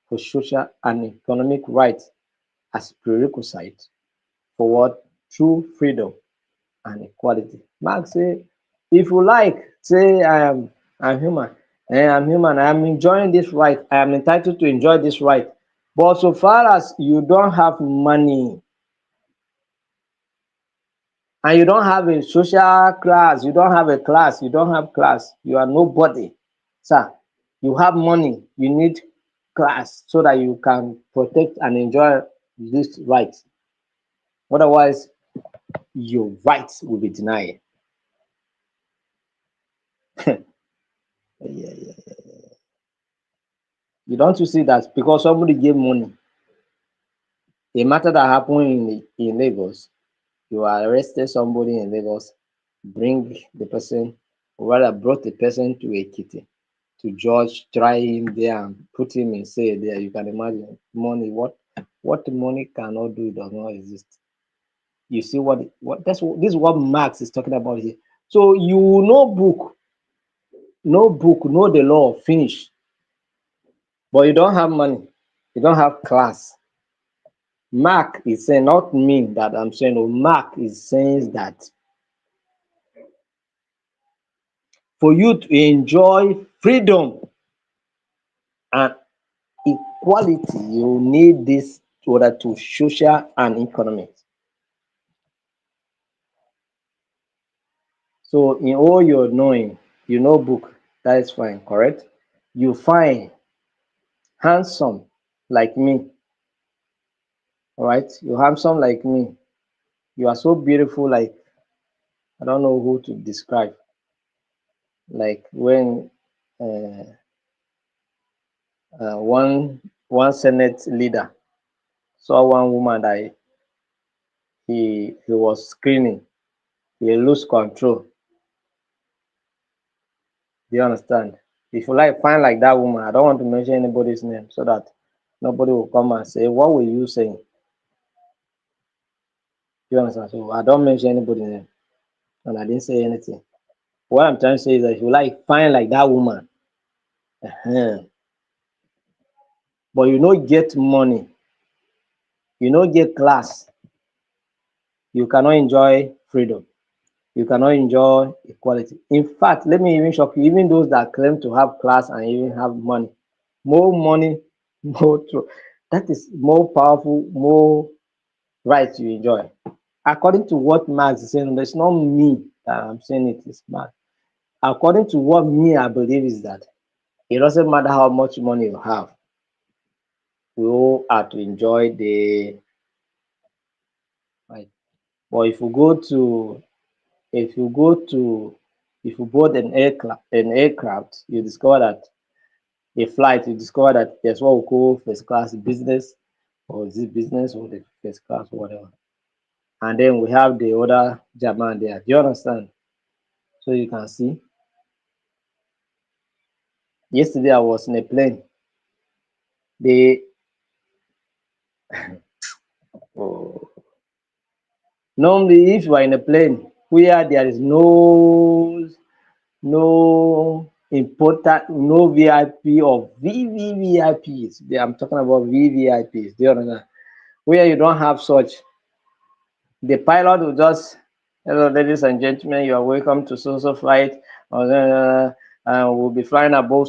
Speaker 1: for social and economic rights as prerequisite for what? True freedom and equality. Marx say, if you like, say I'm human. I'm human. I am enjoying this right. I am entitled to enjoy this right. But so far as you don't have money and you don't have a social class, you don't have a class, you don't have class, you are nobody. Sir, you have money, you need class so that you can protect and enjoy this right. Otherwise, your rights will be denied. Yeah, yeah. You don't you see that because somebody gave money, a matter that happened in Lagos, you arrested somebody in Lagos, bring the person, or rather brought the person to a kitty to judge, try him there and put him in say there. You can imagine money, what money cannot do does not exist. You see what this is what Marx is talking about here. So you know book, know the law, finish, but you don't have money, you don't have class. Mark is saying, not me that I'm saying, oh, Mark is saying that for you to enjoy freedom and equality, you need this in order to social and economic. So in all your knowing, you know book, that is fine, correct? You find handsome like me, all right? You handsome like me. You are so beautiful, like I don't know who to describe. Like when uh, one Senate leader saw one woman that he was screening, he lose control. Do you understand? If you like find like that woman, I don't want to mention anybody's name so that nobody will come and say, what were you saying? Do you understand? So I don't mention anybody's name and I didn't say anything. What I'm trying to say is that if you like find like that woman, uh but you no get money, you no get class, you cannot enjoy freedom. You cannot enjoy equality. In fact, let me even shock you, even those that claim to have class and even have money, more true. That is more powerful, more right you enjoy. According to what Marx is saying, it's not me that I'm saying it is Marx. According to what me I believe is that it doesn't matter how much money you have, we all have to enjoy the right. But if you go to if you board an aircraft, you discover that a flight, you discover that there's what we call first class business, or is it business or the first class or whatever. And then we have the other German there. Do you understand? So you can see. Yesterday I was in a plane. They oh, normally if you are in a plane where there is no important no VIP or VVVIPs. I'm talking about VVIPs. Do you understand? Where you don't have such, the pilot will just, hello, ladies and gentlemen, you are welcome to so flight. We'll be flying above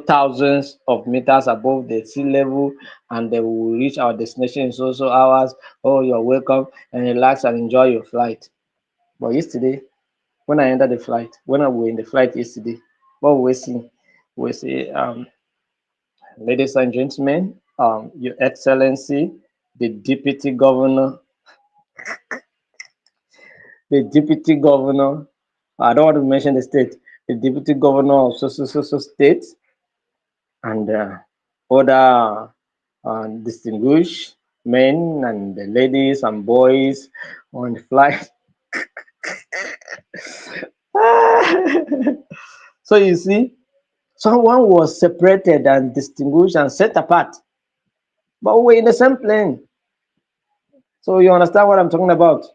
Speaker 1: thousands of meters above the sea level, and they will reach our destination in hours. Oh, you're welcome, and relax and enjoy your flight. But yesterday, when I entered the flight, when I were in the flight yesterday, what we see, we see, ladies and gentlemen, Your Excellency, the Deputy Governor, I don't want to mention the state, the Deputy Governor of state, and other distinguished men and ladies and boys on the flight. So you see, someone was separated and distinguished and set apart, but we're in the same plane. So you understand what I'm talking about?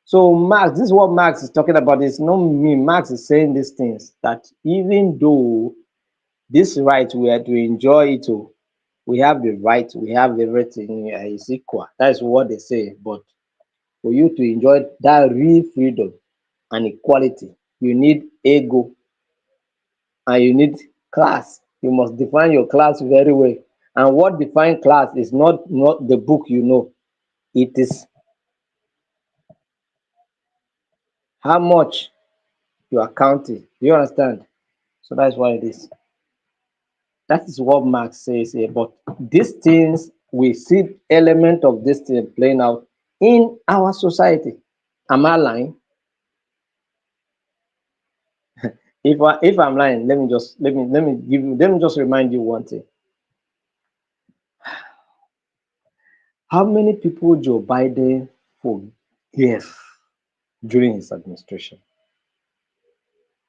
Speaker 1: So Marx, this is what Marx is talking about. It's not me. Marx is saying these things that even though this right we are to enjoy it, oh, we have the right, we have everything is equal. That's what they say. But for you to enjoy that real freedom and equality, you need ego. and you need class. You must define your class very well. And what define class is not the book you know. It is how much you are counting. Do you understand? So that's why it is. That is what Marx says here. But these things, we see element of this thing playing out in our society. Am I lying? If I'm lying, let me just remind you one thing. How many people Joe Biden forgave during his administration,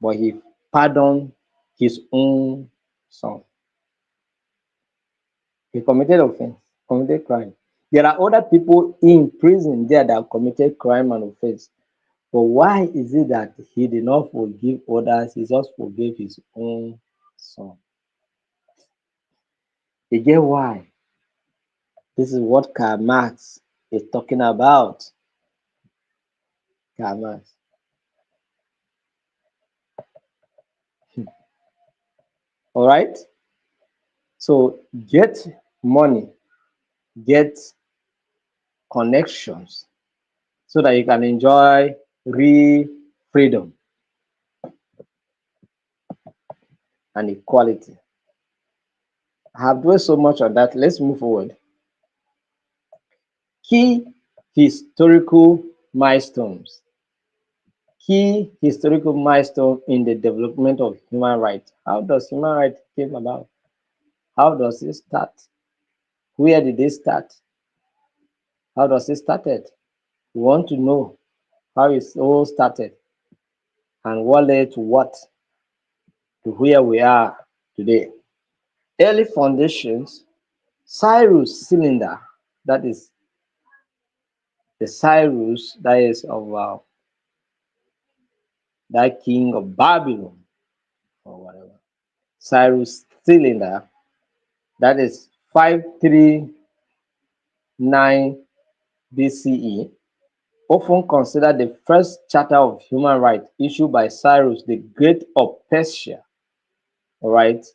Speaker 1: but he pardoned his own son? He committed offense, committed crime. There are other people in prison there that committed crime and offense. But why is it that he did not forgive others? He just forgave his own son. You get why? This is what Karl Marx is talking about. Karl Marx. All right. So get money, get connections, so that you can enjoy real freedom and equality. I have dwelt so much on that. Let's move forward. Key historical milestones. Key historical milestone in the development of human rights. How does human rights came about? How does it start? Where did it start? How does it started? We want to know how it all started and what led to what, to where we are today. Early foundations, Cyrus cylinder, that is the Cyrus, that is of that king of Babylon or whatever. Cyrus cylinder, that is 539 BCE, often considered the first charter of human rights issued by Cyrus the Great of Persia. All right,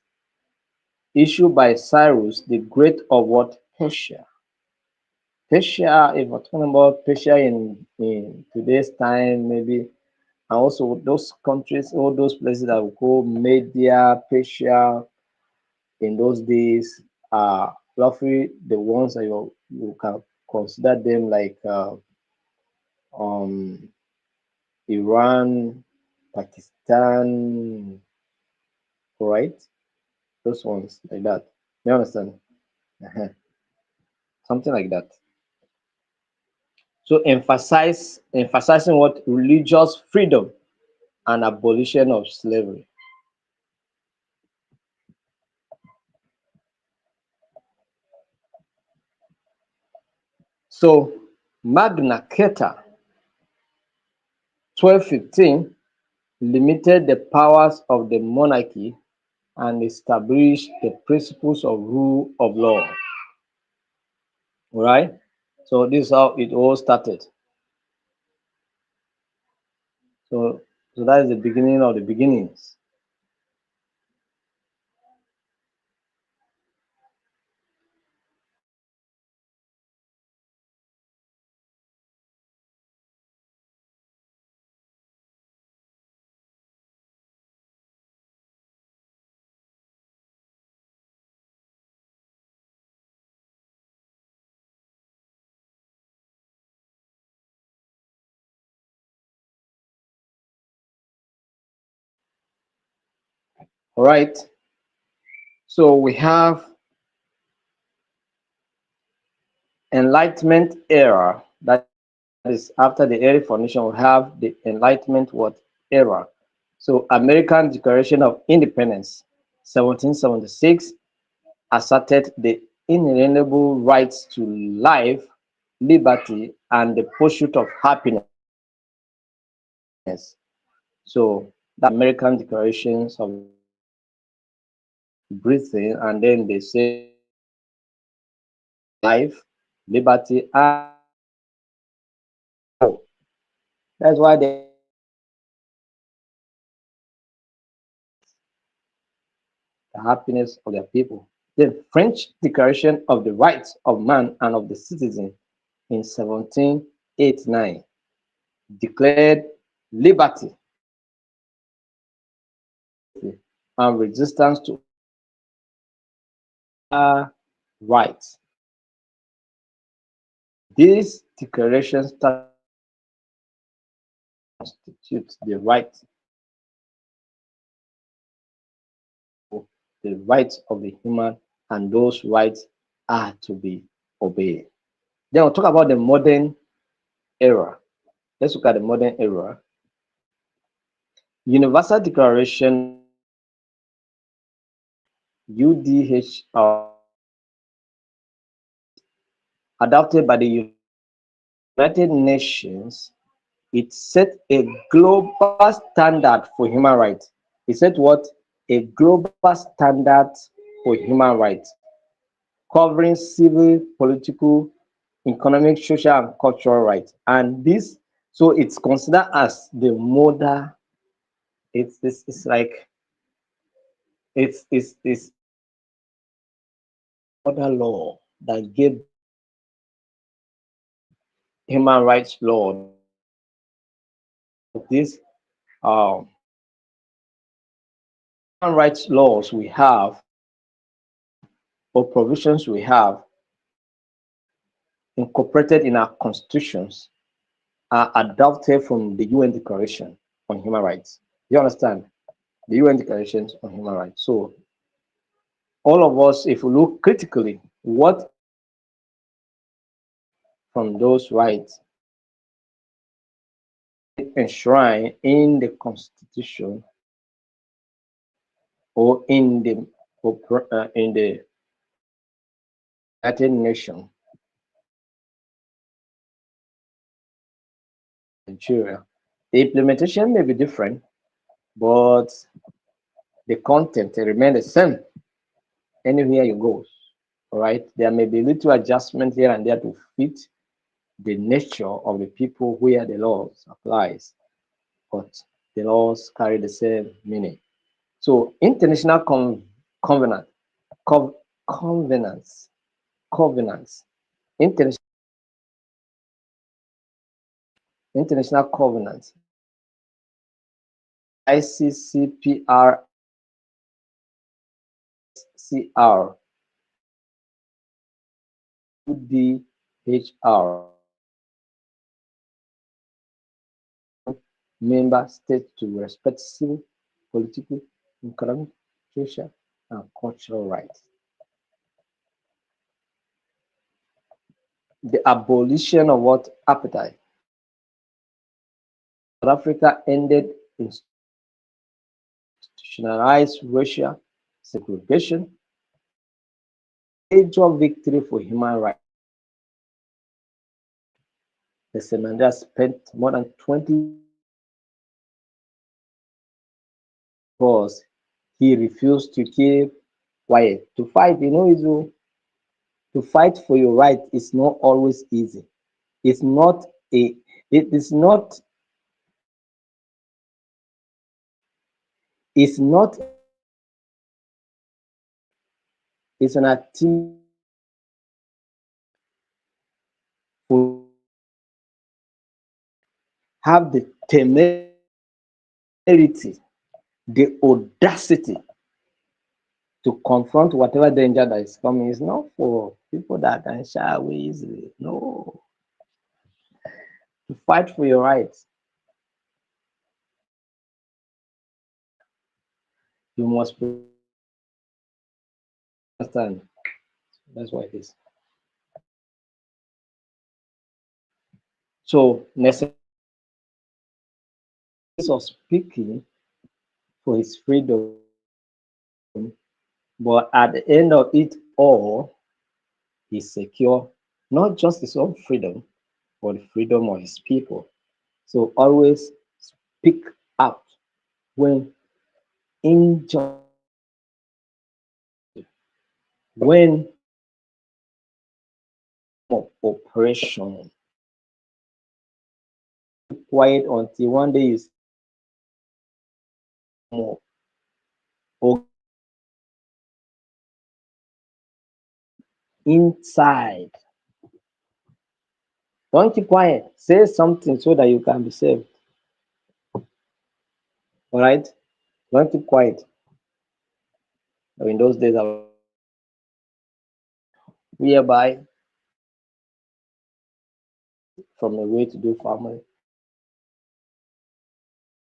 Speaker 1: issued by Cyrus the Great of what? Persia. Persia, if we're talking about Persia in today's time, maybe, and also those countries, all those places that we call Media, Persia in those days are roughly the ones that you can consider them like um, Iran, Pakistan, right? Those ones like that. You understand? Something like that. So emphasizing what? Religious freedom and abolition of slavery. So Magna Carta 1215 limited the powers of the monarchy and established the principles of rule of law. All right. So this is how it all started. So that is the beginning of the beginnings. All right. So we have Enlightenment era. That is after the early foundation. We have the Enlightenment what era. So American Declaration of Independence, 1776, asserted the inalienable rights to life, liberty, and the pursuit of happiness. So the American Declarations of Britain, and then they say life, liberty, and that's why they the happiness of their people. The French Declaration of the Rights of Man and of the Citizen in 1789 declared liberty and resistance to rights. These declarations constitute the rights of the human, and those rights are to be obeyed. Then we'll talk about the modern era. Let's look at the modern era. Universal Declaration UDHR adopted by the United Nations, it set a global standard for human rights. It set what? A global standard for human rights, covering civil, political, economic, social, and cultural rights. And this, so it's considered as the model. It's like it's model law that gave human rights law. This um, human rights laws we have or provisions we have incorporated in our constitutions are adopted from the UN Declaration on Human Rights. You understand? The UN Declarations on Human Rights. So all of us, if we look critically, what from those rights enshrined in the Constitution or in the United Nations, Nigeria, the implementation may be different, but the content remain the same anywhere you go. All right, there may be little adjustment here and there to fit the nature of the people where the laws applies, but the laws carry the same meaning. So international covenant, covenants, covenants, international covenants, ICCPR, CR, UDHR, member states to respect civil, political, economic, social, and cultural rights. The abolition of what? Apartheid. South Africa ended institutionalized racial segregation, major victory for human rights. Nelson Mandela spent more than 20 years. He refused to keep quiet. To fight, to fight for your right is not always easy. It's not a, it is not, it's not, it's an activity to have the temerity, the audacity to confront whatever danger that is coming. Is not for people that can shy away easily. No, to fight for your rights, you must understand. That's what it is. So, necessity of speaking for his freedom, but at the end of it all, he secure not just his own freedom, but the freedom of his people. So always speak out when injustice, when oppression. Keep quiet until one day you say more. inside. Don't keep quiet. Say something so that you can be saved. All right? Don't keep quiet. In those days, whereby from a way to do family,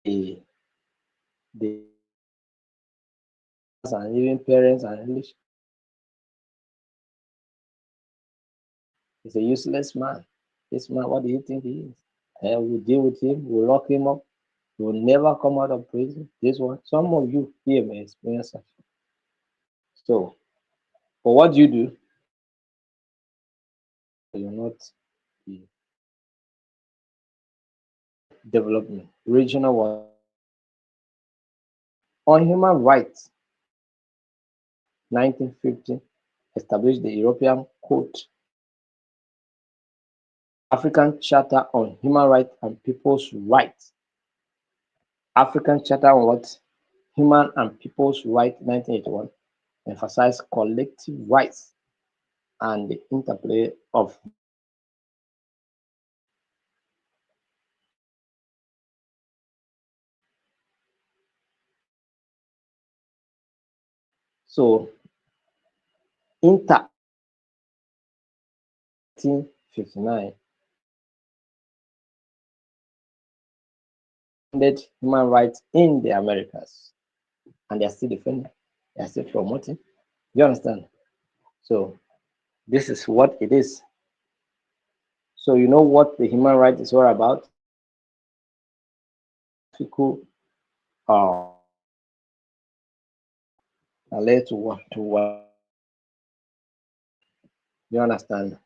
Speaker 1: the and even parents and English, he's a useless man. This man, what do you think he is? And we deal with him, we lock him up, he will never come out of prison. This one, some of you here may experience that. So, but what do you do? You're not the development, regional one. On human rights, 1950 established the European Court, African Charter on Human Rights and People's Rights. African Charter on what? Human and People's Rights, 1981, emphasized collective rights and the interplay of. So, inter 1959 defended human rights in the Americas, and they are still defending, they are still promoting. You understand? So, this is what it is. So, you know what the human rights is all about? Physical, relate to what you understand.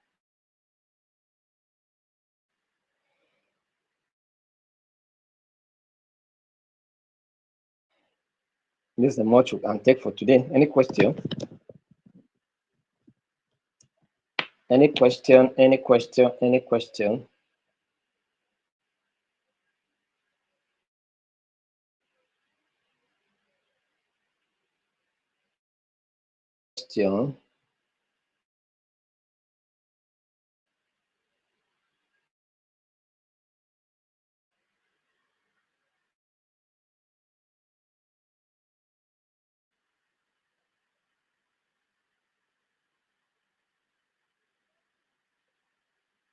Speaker 1: This is the much we can take for today. Any question? Any question? Any question? Any question? Question?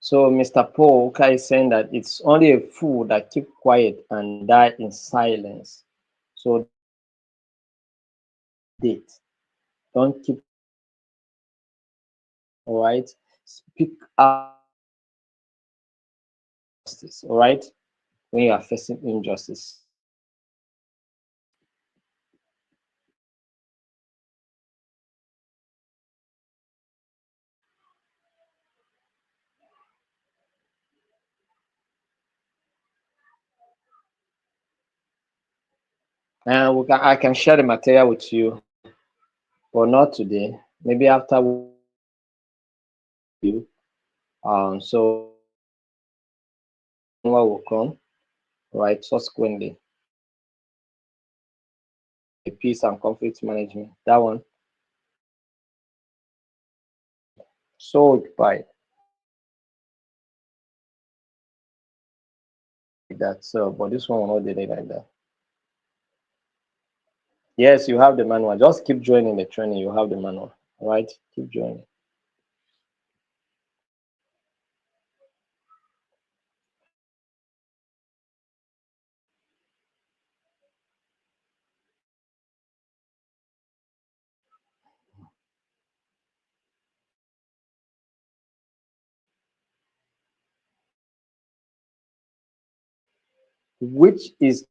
Speaker 1: So Mr. Paul is saying that it's only a fool that keep quiet and die in silence. So date. Don't keep, all right. Speak up justice, all right, when you are facing injustice. And I can share the material with you, but not today. Maybe after you. So what will come, right? Subsequently, the peace and conflict management. That one, so occupied like that. So, but this one will not delay like that. Yes, you have the manual. Just keep joining the training. You have the manual, right? Keep joining. Which is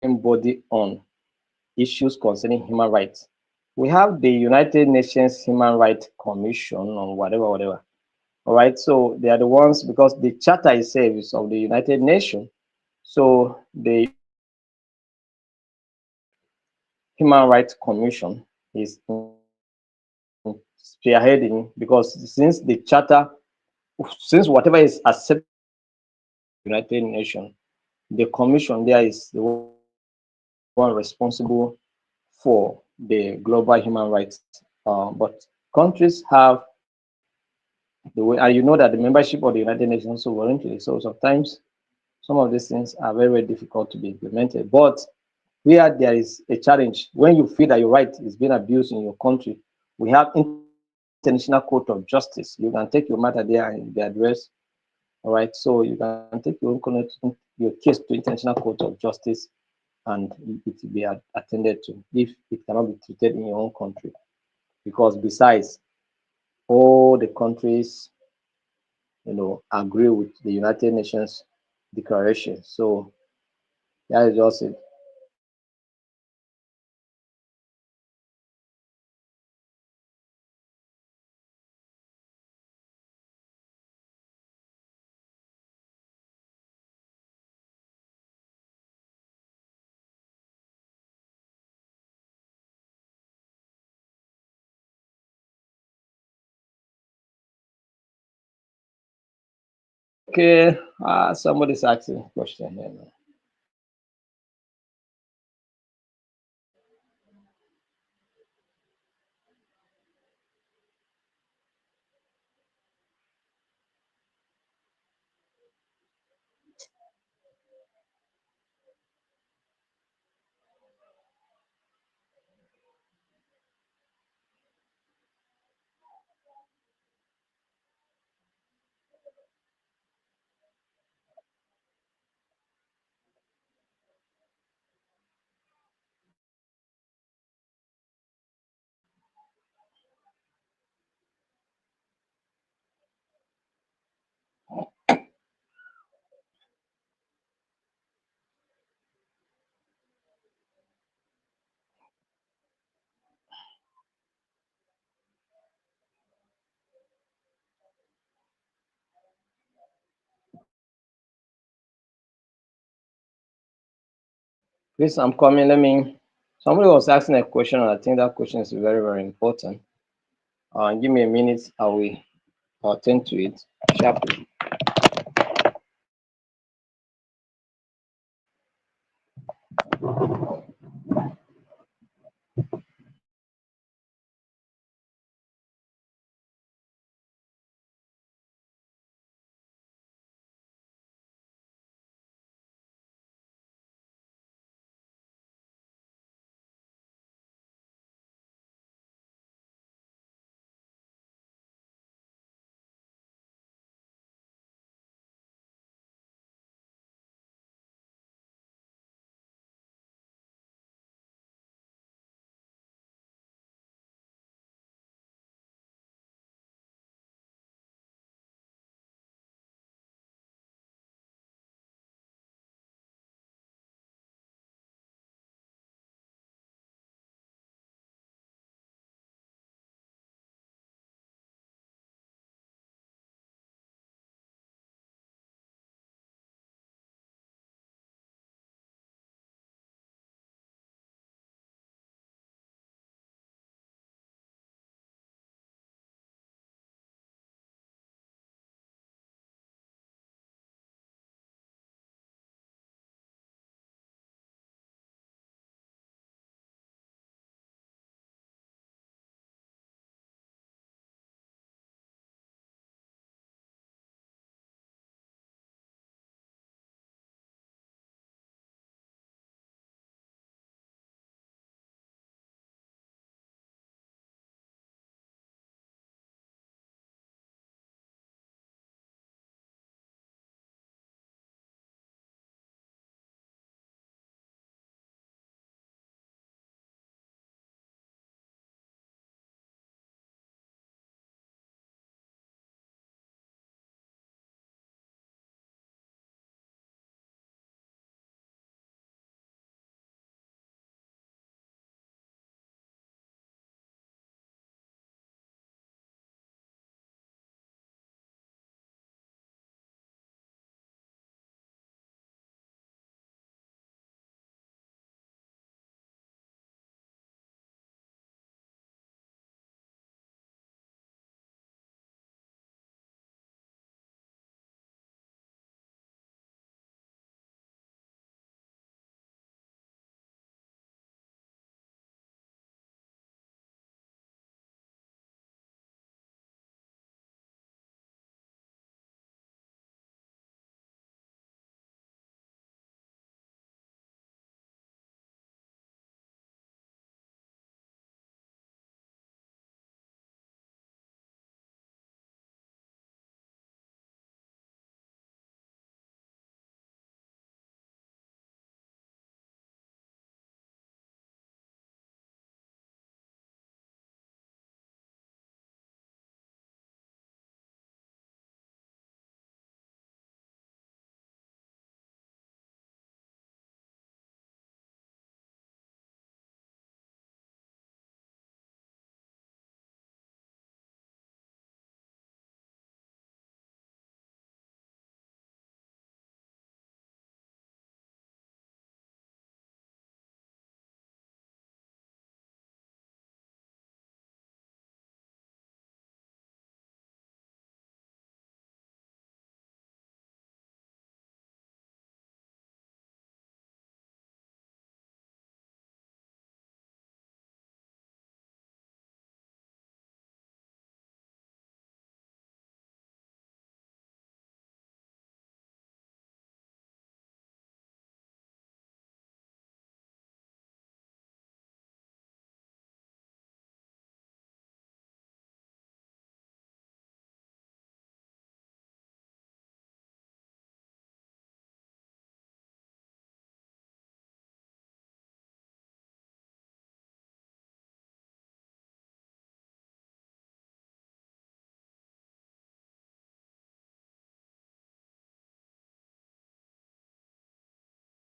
Speaker 1: body on issues concerning human rights. We have the United Nations Human Rights Commission or whatever, whatever. All right. So they are the ones because the charter itself is of the United Nations. So the Human Rights Commission is spearheading because since the charter, since whatever is accepted by the United Nations, the commission there is the one responsible for the global human rights. But countries have the way, and you know that the membership of the United Nations also voluntary. So sometimes some of these things are very, very difficult to be implemented. But where there is a challenge, when you feel that your right is being abused in your country, we have international court of justice. You can take your matter there and be addressed. All right, so you can take your own your case to international court of justice, and it will be attended to if it cannot be treated in your own country. Because besides, all the countries, agree with the United Nations declaration. So that is just it. Okay, somebody's asking a question here now. Please, I'm coming. Somebody was asking a question, and I think that question is very, very important. Give me a minute. I will attend to it sharply.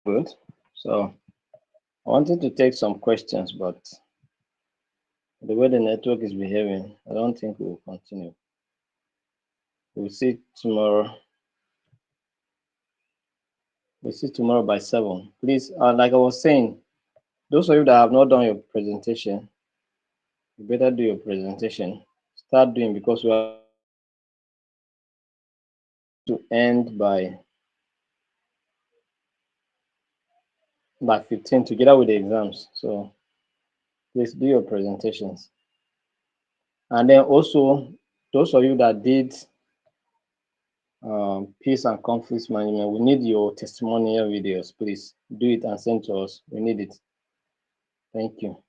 Speaker 1: Good. So I wanted to take some questions, but the way the network is behaving, I don't think we will continue. We'll see tomorrow. We'll see tomorrow by 7. Please, like I was saying, those of you that have not done your presentation, you better do your presentation. Start doing because we are to end by 15 together with the exams. So please do your presentations. And then also, those of you that did peace and conflict management, we need your testimonial videos. Please do it and send to us. We need it. Thank you.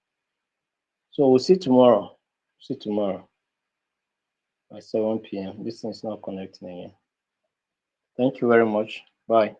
Speaker 1: So we'll see tomorrow. See tomorrow by 7 p.m. This thing is not connecting again. Thank you very much. Bye.